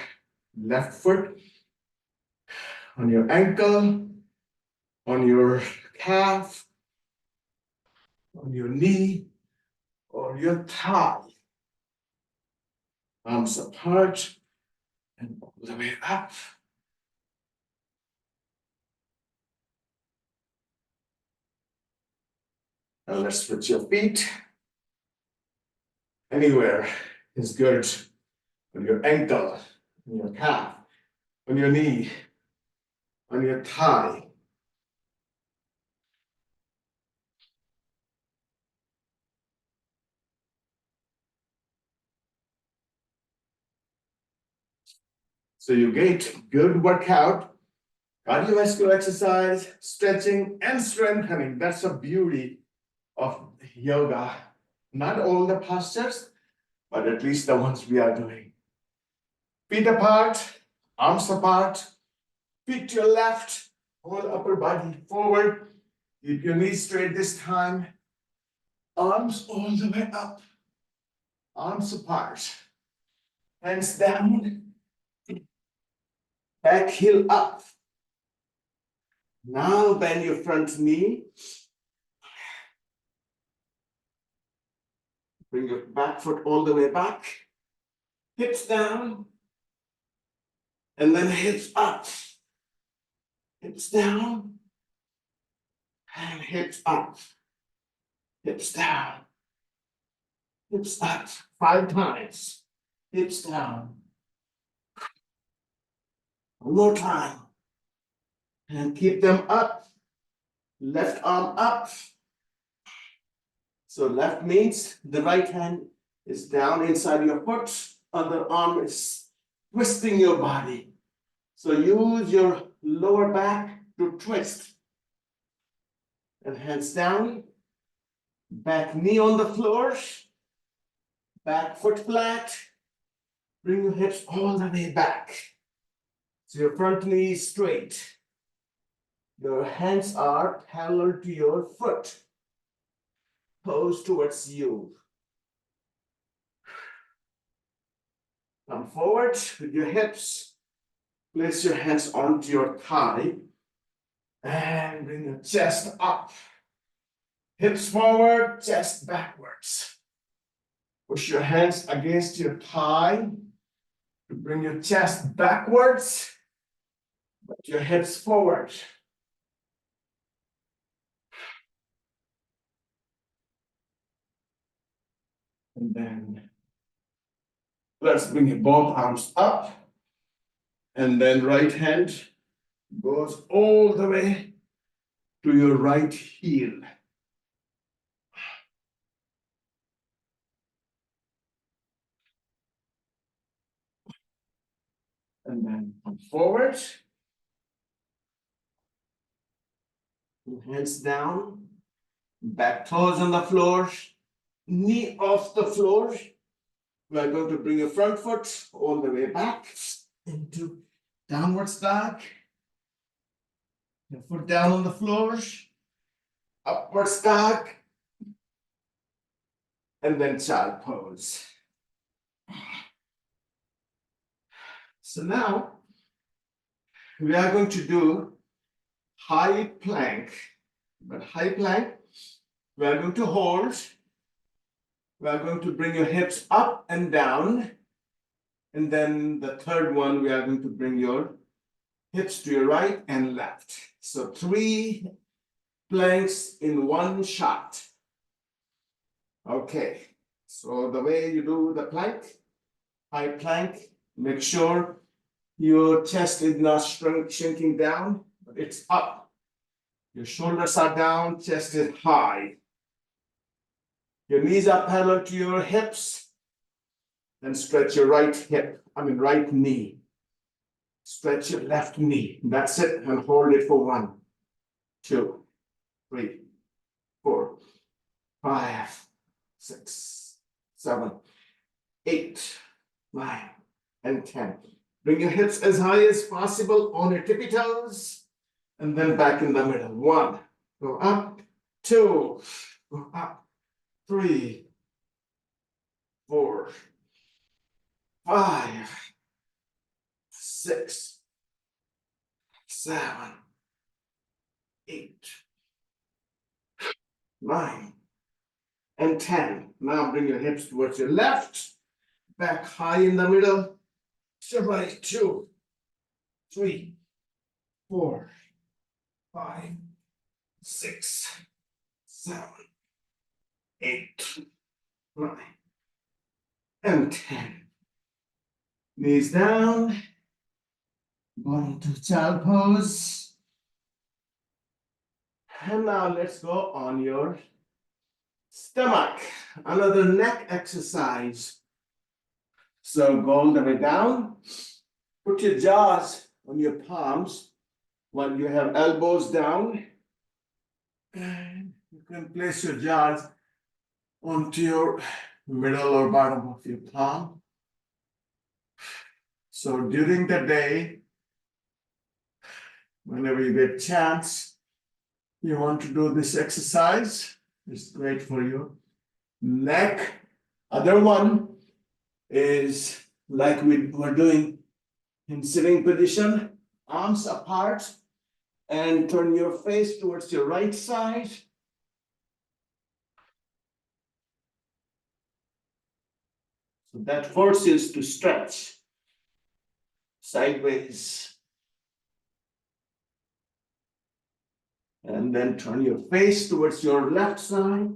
left foot on your ankle, on your calf, on your knee, or your thigh. Arms apart and all the way up. And let's switch your feet. Anywhere is good. On your ankle, on your calf, on your knee, on your thigh. So you get good workout, cardiovascular exercise, stretching, and strengthening. That's the beauty of yoga. Not all the postures, but at least the ones we are doing. Feet apart, arms apart, feet to your left, whole upper body forward. Keep your knees straight this time. Arms all the way up, arms apart, hands down, back heel up. Now bend your front knee. Bring your back foot all the way back, hips down, and then hips up. Hips down, and hips up. Hips down, hips up. 5 times. Hips down. One more time. And keep them up. Left arm up. So left means the right hand is down inside your foot. Other arm is twisting your body. So use your lower back to twist. And hands down. Back knee on the floor. Back foot flat. Bring your hips all the way back. So your front knee is straight. Your hands are parallel to your foot. Pose towards you. Come forward with your hips. Place your hands onto your thigh. And bring your chest up. Hips forward, chest backwards. Push your hands against your thigh to bring your chest backwards, but your hips forward. And then let's bring your both arms up. And then right hand goes all the way to your right heel. And then come forward. Hands down. Back toes on the floor. Knee off the floor. We are going to bring your front foot all the way back into downward dog. Your foot down on the floor. Upward dog. And then child pose. So now we are going to do high plank. But high plank, we are going to hold. We are going to bring your hips up and down. And then the third one, we are going to bring your hips to your right and left. So 3 planks in one shot. Okay, so the way you do the plank, high plank, make sure your chest is not shrinking down, but it's up. Your shoulders are down, chest is high. Your knees are parallel to your hips. Then stretch your right knee. Stretch your left knee. That's it, and hold it for 1, 2, 3, 4, 5, 6, 7, 8, 9, and 10. Bring your hips as high as possible on your tippy toes, and then back in the middle. 1, go up, 2, go up, 3, 4, 5, 6, 7, 8, 9, and 10. Now bring your hips towards your left, back high in the middle. To right, 2, 3, 4, 5, 6, 7, 8, 9, and 10. Knees down, going to child pose. And now let's go on your stomach, another neck exercise. So go all the way down, put your jaws on your palms while you have elbows down. And you can place your jaws onto your middle or bottom of your palm. So during the day, whenever you get a chance, you want to do this exercise. It's great for your neck. Other one is like we were doing in sitting position, arms apart, and turn your face towards your right side. So that forces to stretch sideways. And then turn your face towards your left side.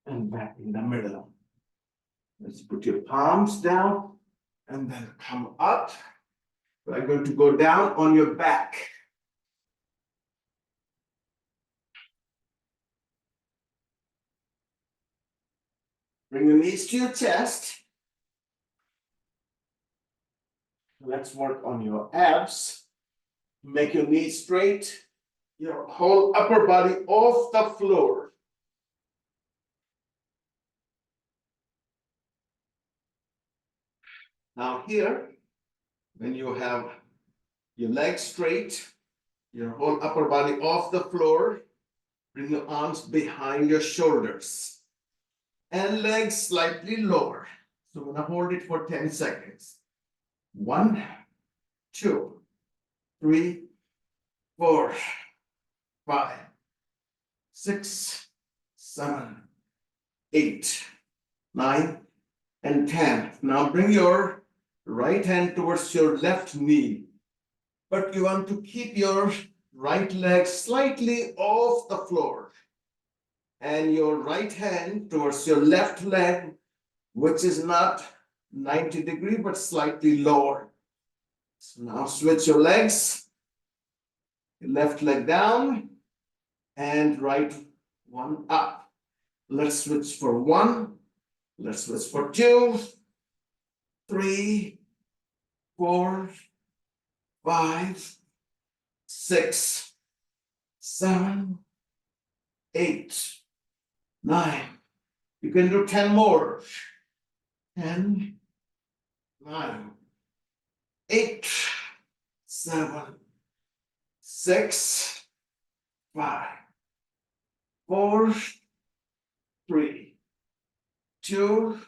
And back in the middle. Let's put your palms down and then come up. We're going to go down on your back. Bring your knees to your chest. Let's work on your abs. Make your knees straight. Your whole upper body off the floor. Now here, when you have your legs straight, your whole upper body off the floor, bring your arms behind your shoulders and legs slightly lower. So I'm gonna hold it for 10 seconds. 1, 2, 3, 4, 5, 6, 7, 8, 9, and 10. Now bring your right hand towards your left knee, but you want to keep your right leg slightly off the floor and your right hand towards your left leg, which is not 90 degrees, but slightly lower. So now switch your legs, your left leg down, and right one up. Let's switch for one. Let's switch for 2, 3, 4, 5, 6, 7, 8, 9. You can do 10 more. 10, 9, 8, 7, 6, 5, 4, 3, 2,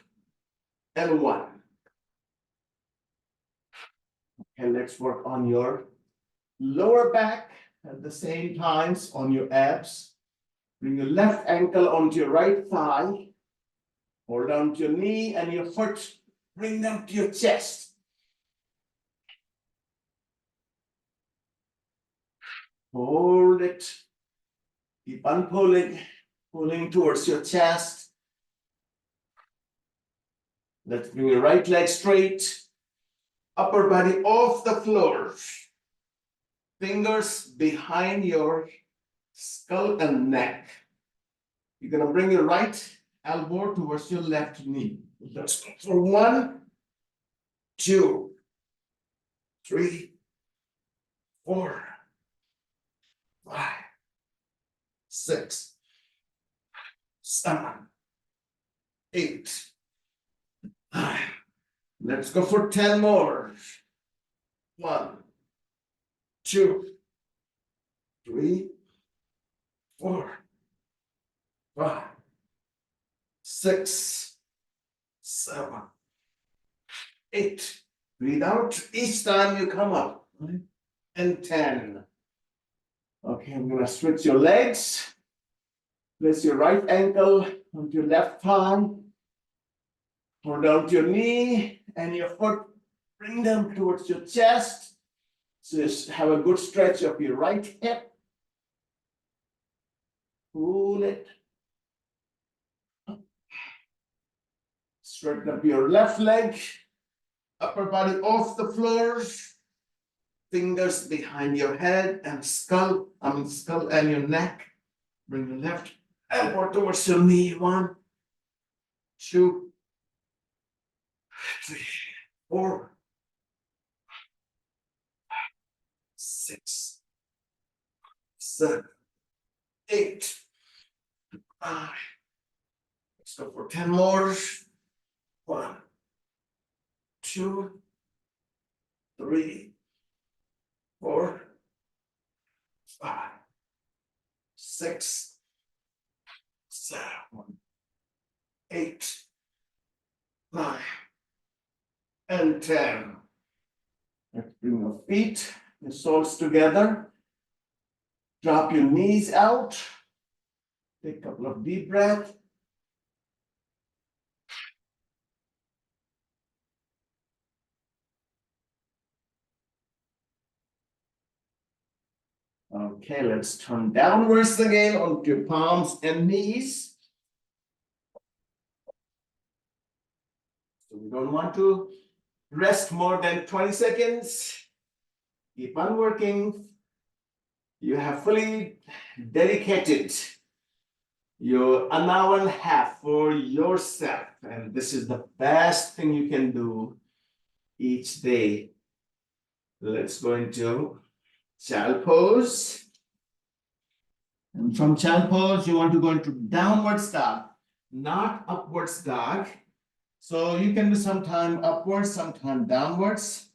and 1. And let's work on your lower back at the same times on your abs. Bring your left ankle onto your right thigh. Hold down to your knee and your foot. Bring them to your chest. Hold it. Keep on pulling towards your chest. Let's bring your right leg straight. Upper body off the floor. Fingers behind your skull and neck. You're gonna bring your right elbow towards your left knee. Let's go for 1, 2, 3, 4, 5, 6, 7, 8, 9. Let's go for 10 more. 1, 2, 3, 4, 5, 6, 7, 8. Breathe out each time you come up. And 10. Okay, I'm gonna switch your legs. Place your right ankle onto your left thigh. Hold down to your knee and your foot. Bring them towards your chest. So just have a good stretch of your right hip. Pull it. Straighten up your left leg. Upper body off the floor. Fingers behind your head and skull and your neck. Bring your left elbow towards your knee. 1, 2, 3, 4, 6, 7, 8, 9. Let's go for 10 more. 1, 2, 3, 4, 5, 6, 7, 8, 9, and 10. Let's bring your feet, your soles together. Drop your knees out. Take a couple of deep breaths. Okay, let's turn downwards again onto your palms and knees. So we don't want to rest more than 20 seconds. Keep on working. You have fully dedicated your an hour and a half for yourself. And this is the best thing you can do each day. Let's go into child pose. And from child pose, you want to go into downward dog, not upwards dog. So you can do sometime upwards, sometime downwards.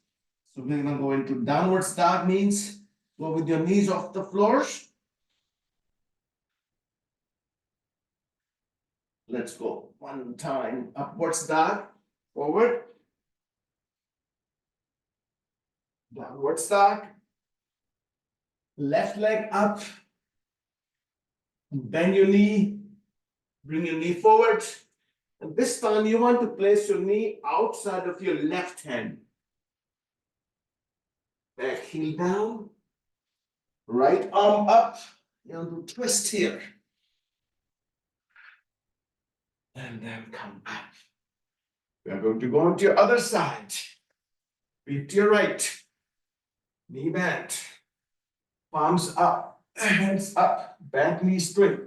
So we're gonna go into downwards dog, means go with your knees off the floor. Let's go one time, upwards dog, forward. Downwards dog. Left leg up. Bend your knee, bring your knee forward. And this time you want to place your knee outside of your left hand. Back heel down, right arm up. You want to twist here. And then come up. We are going to go on to your other side. Feet to your right. Knee bent. Palms up Hands up, back knee straight.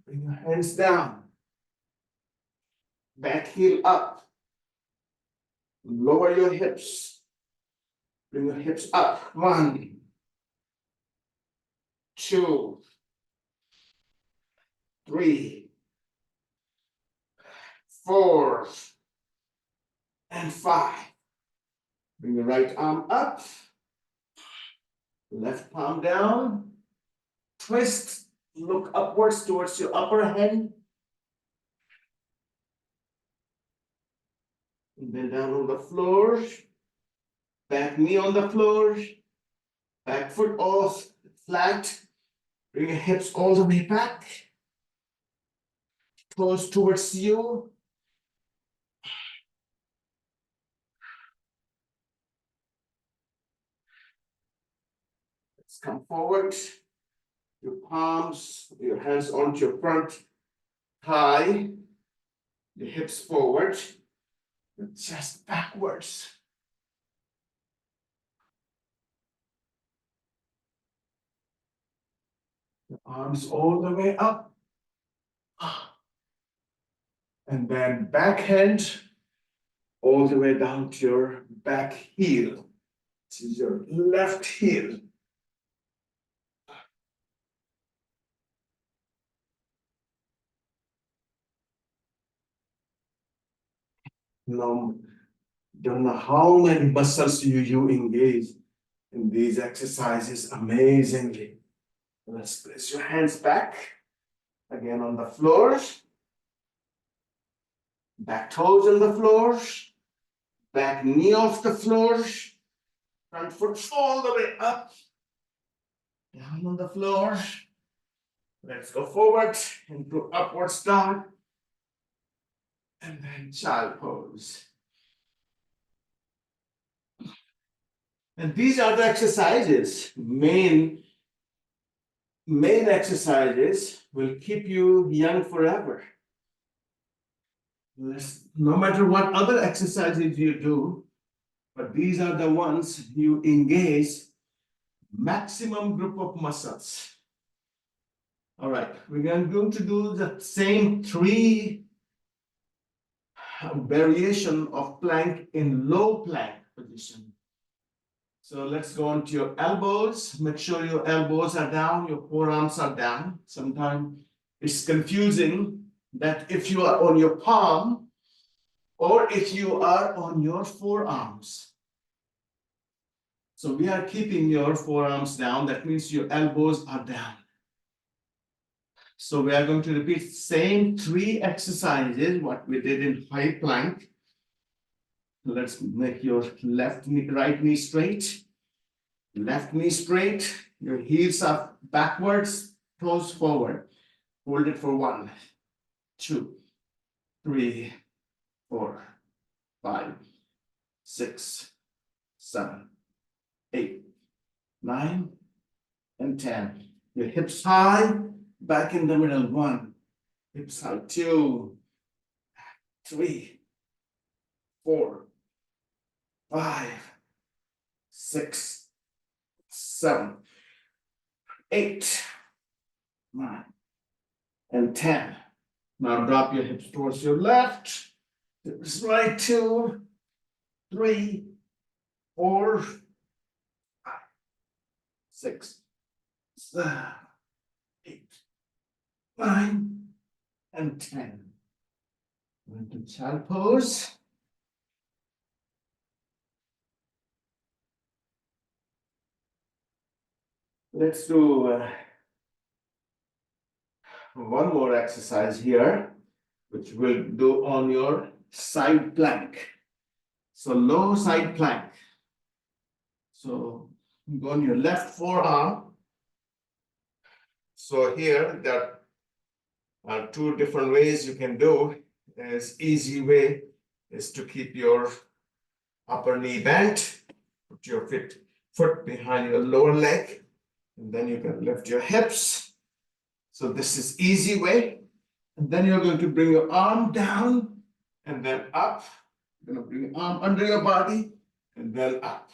Bring your hands down. Back heel up. Lower your hips. Bring your hips up. 1, 2, 3, 4, and 5. Bring your right arm up. Left palm down. Twist. Look upwards towards your upper hand. And then down on the floor. Back knee on the floor. Back foot off, flat. Bring your hips all the way back. Toes towards you. Let's come forward. Your palms, your hands onto your front thigh. Your hips forward. Your chest backwards. Your arms all the way up. And then back hand all the way down to your back heel. To your left heel. Now, don't know how many muscles you engage in these exercises amazingly. Let's place your hands back. Again on the floor. Back toes on the floor. Back knee off the floor. Front foot all the way up. Down on the floor. Let's go forward into upward dog. And then child pose. And these are the exercises. Main exercises will keep you young forever. No matter what other exercises you do, but these are the ones you engage maximum group of muscles. All right, we're going to do the same 3 variation of plank in low plank position. So let's go on to your elbows. Make sure your elbows are down, your forearms are down. Sometimes it's confusing that if you are on your palm or if you are on your forearms. So we are keeping your forearms down. That means your elbows are down. So we are going to repeat same 3 exercises what we did in high plank. Let's make your right knee straight. Left knee straight. Your heels are backwards, toes forward. Hold it for 1, 2, 3, 4, 5, 6, 7, 8, 9, and 10. Your hips high, back in the middle. 1, hips high. 2, 3, 4, 5, 6, 7, 8, 9, and 10. Now drop your hips towards your left. Hips right. 2, 3, 4, 5, 6, 7, 8, 9, and 10. Into child pose. Let's do one more exercise here, which we'll do on your side plank. So low side plank. So go on your left forearm. So here there are 2 different ways you can do. This easy way is to keep your upper knee bent, put your foot behind your lower leg, and then you can lift your hips. So this is easy way. And then you're going to bring your arm down and then up. You're going to bring your arm under your body and then up.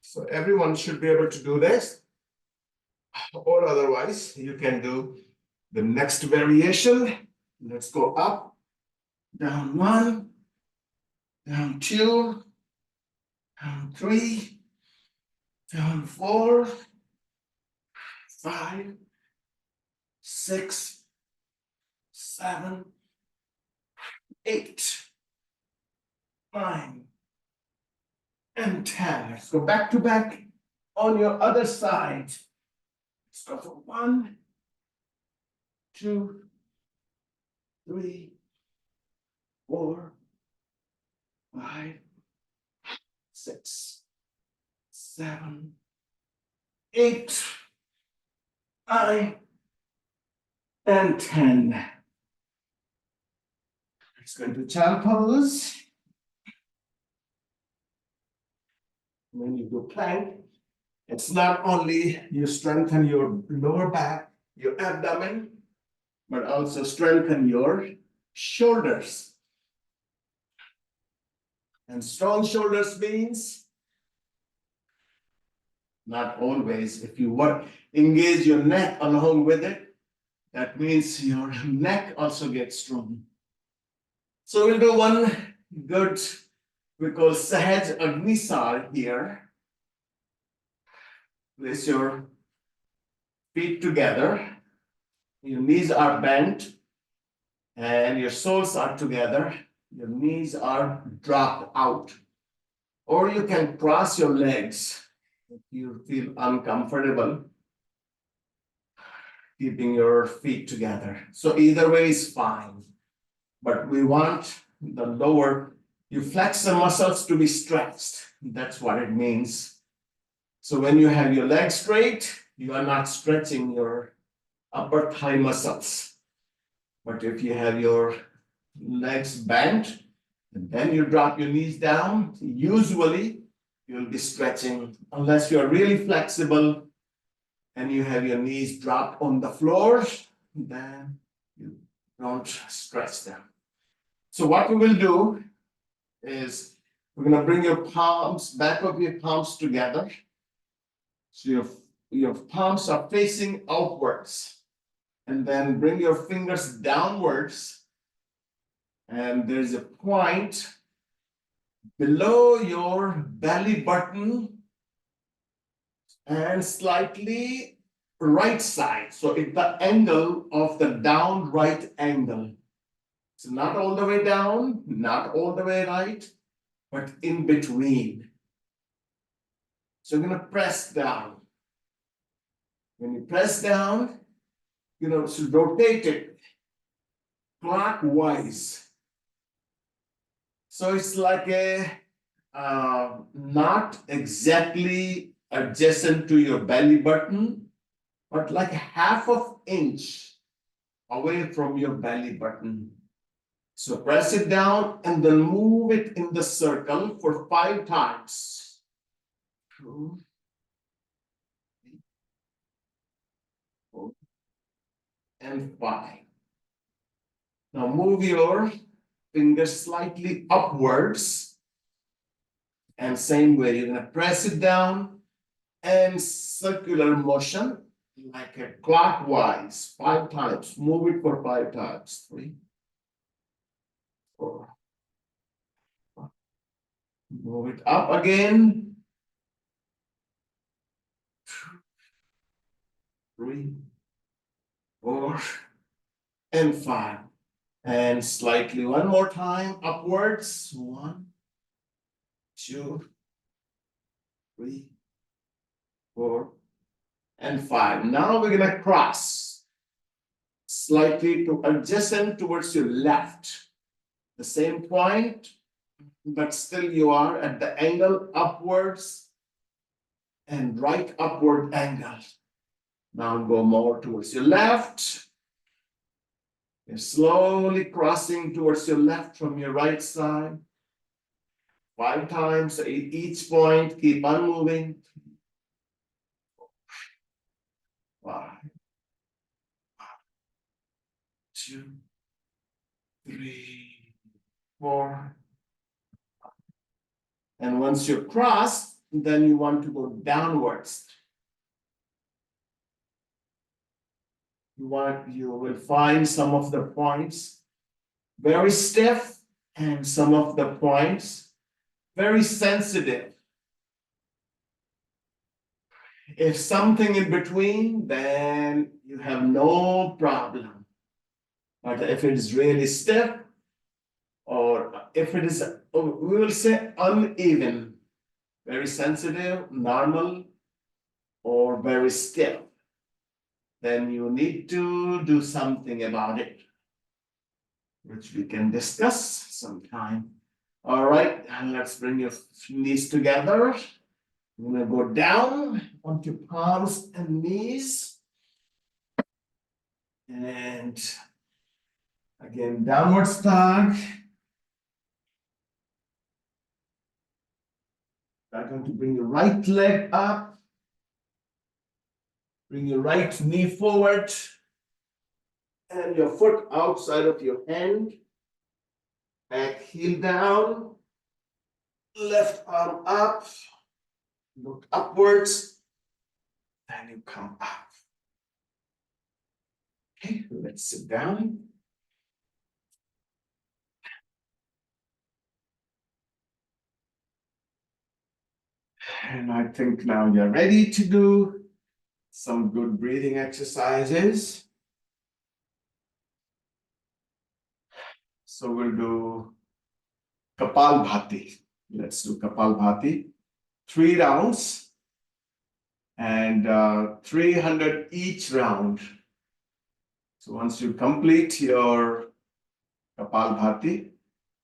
So everyone should be able to do this, or otherwise you can do the next variation. Let's go up, down 1, down 2, down 3, down 4, 5, 6, 7, 8, 9, and 10. Let's go back to back on your other side. Let's go for 1, 2, 3, 4, 5, 6, 7, 8, 9, and 10. Let's go into child pose. When you do plank, it's not only you strengthen your lower back, your abdomen, but also strengthen your shoulders. And strong shoulders means not always. If you engage your neck along with it, that means your neck also gets strong. So we'll do one good, we call Sahaj Agnisar here. Place your feet together, your knees are bent, and your soles are together. Your knees are dropped out. Or you can cross your legs if you feel uncomfortable keeping your feet together. So either way is fine. But we want the lower, you flex the muscles to be stretched. That's what it means. So when you have your legs straight, you are not stretching your upper thigh muscles. But if you have your legs bent, and then you drop your knees down, usually you'll be stretching, unless you're really flexible and you have your knees dropped on the floor, then you don't stretch them. So what we will do is we're going to bring your palms, back of your palms together. So your palms are facing outwards. And then bring your fingers downwards. And there's a point below your belly button and slightly right side. So it's the angle of the down right angle. So not all the way down, not all the way right, but in between. So you're going to press down. When you press down, so rotate it clockwise. So it's like a not exactly adjacent to your belly button, but like half of inch away from your belly button. So press it down and then move it in the circle for 5 times. 2, 3, 4, and 5. Now move your fingers slightly upwards. And same way, you're going to press it down and circular motion like a clockwise 5 times. Move it for 5 times. 3, 4. Move it up again. 2, 3, 4, and 5. And slightly one more time upwards. 1, 2, 3, 4, and 5. Now we're going to cross slightly to adjacent towards your left. The same point, but still you are at the angle upwards and right upward angle. Now go more towards your left. You're slowly crossing towards your left from your right side. 5 times at each point, keep on moving. 5, 2, 3, 4. And once you're crossed, then you want to go downwards. You will find some of the points very stiff and some of the points very sensitive. If something in between, then you have no problem. But if it is really stiff, or if it is, we will say uneven, very sensitive, normal, or very stiff, then you need to do something about it, which we can discuss sometime. All right, and let's bring your knees together. You're gonna go down onto palms and knees. And again, downward dog. I'm going to bring your right leg up. Bring your right knee forward. And your foot outside of your hand. Back heel down. Left arm up. Look upwards. Then you come up. Okay, let's sit down. And I think now you're ready to do some good breathing exercises. So we'll do Kapalbhati. Let's do Kapalbhati. 3 rounds and 300 each round. So once you complete your Kapalbhati,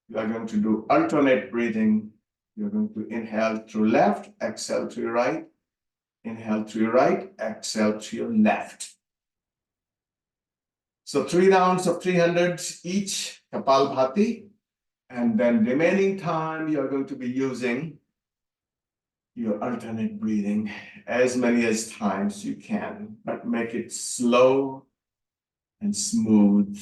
you are going to do alternate breathing. You're going to inhale through left, exhale to your right, inhale to your right, exhale to your left. So 3 rounds of 300 each Kapalbhati, and then remaining time you're going to be using your alternate breathing as many as times you can, but make it slow and smooth.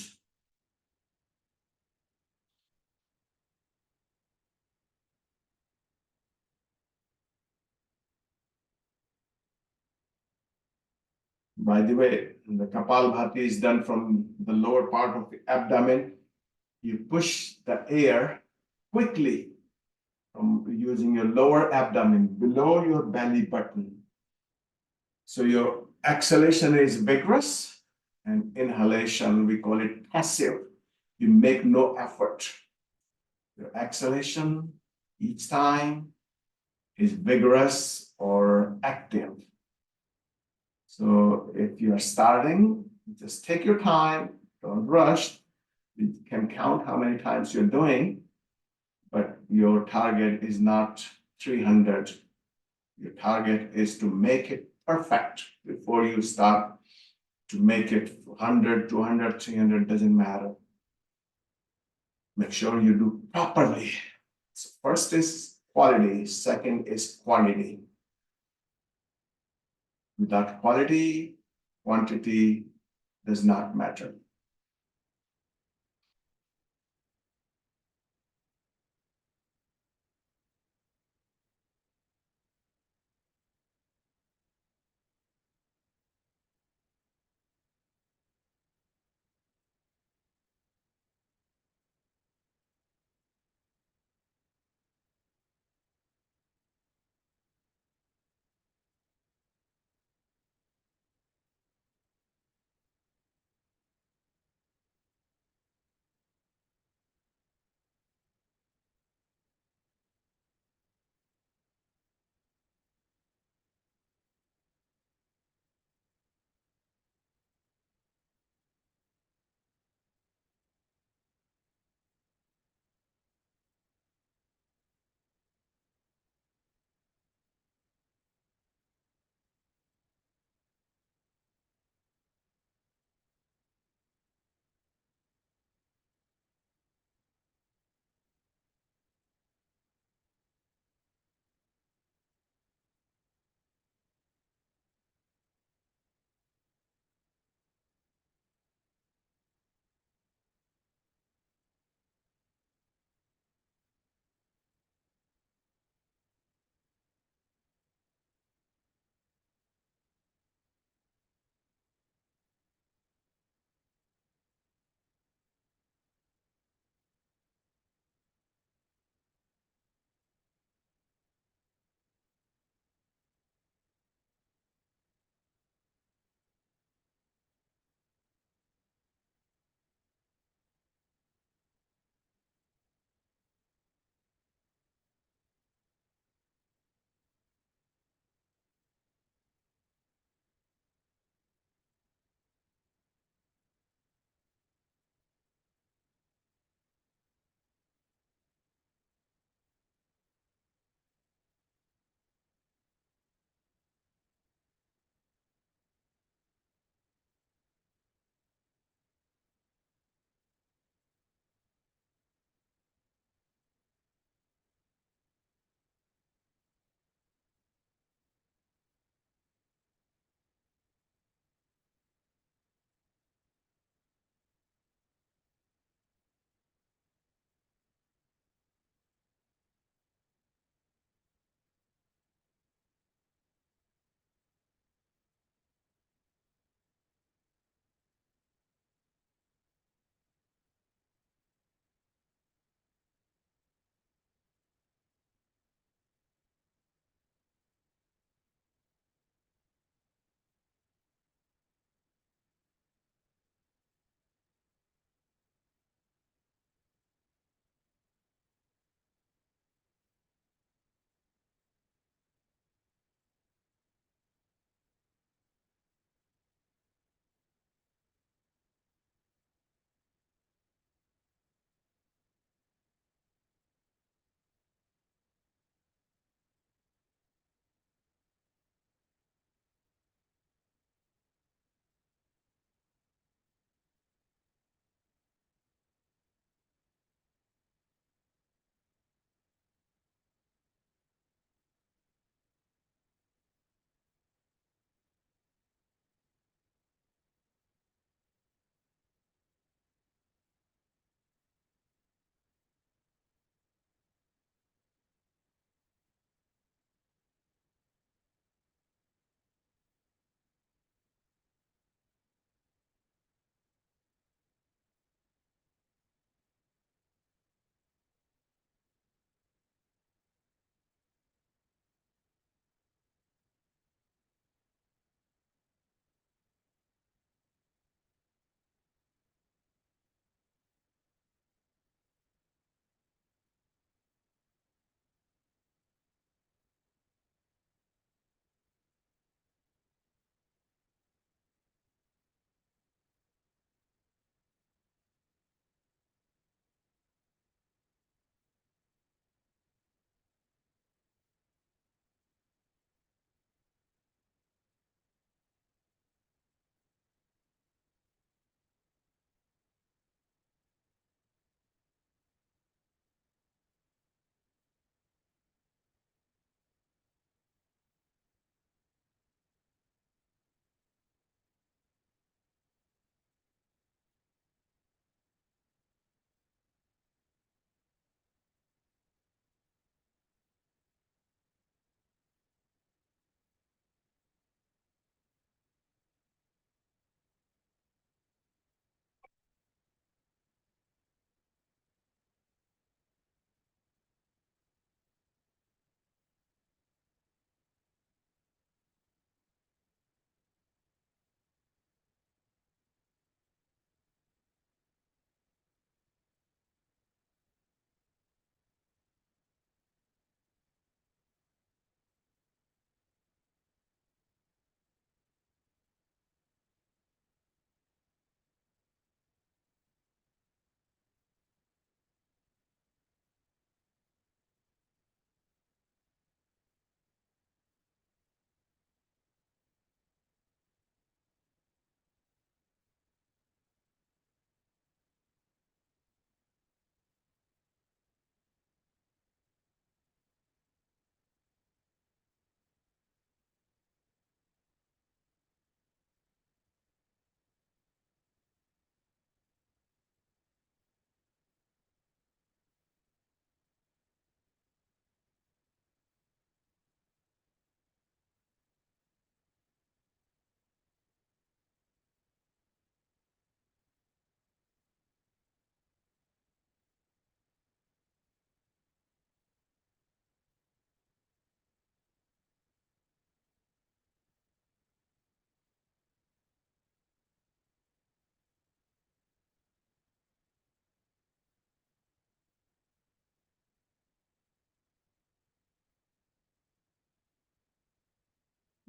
By the way, the Kapalbhati is done from the lower part of the abdomen. You push the air quickly from using your lower abdomen below your belly button. So your exhalation is vigorous and inhalation, we call it passive. You make no effort. Your exhalation each time is vigorous or active. So if you are starting, just take your time, don't rush. You can count how many times you're doing, but your target is not 300. Your target is to make it perfect before you start to make it 100, 200, 300, doesn't matter. Make sure you do properly. So first is quality, second is quantity. Without quality, quantity does not matter.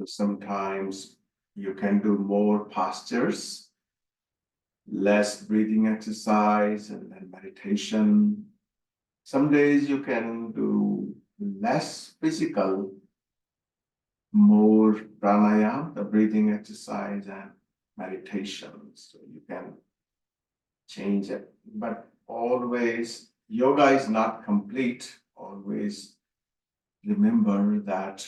Sometimes you can do more postures, less breathing exercise, and then meditation. Some days you can do less physical, more pranayama, the breathing exercise, and meditation. So you can change it. But always, yoga is not complete. Always remember that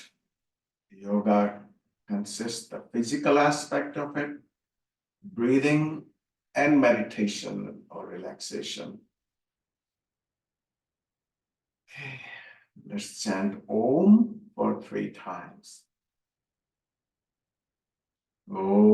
yoga consists the physical aspect of it, breathing, and meditation or relaxation. Okay, let's chant Om for 3 times. Om.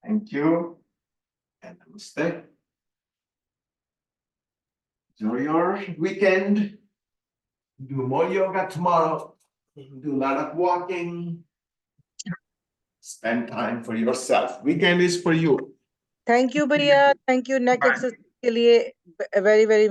Thank you and namaste. Enjoy your weekend. Do more yoga tomorrow. Do a lot of walking. Spend time for yourself. Weekend is for you. Thank you, भैया. Thank you. Neck Bye. exercise के लिए very very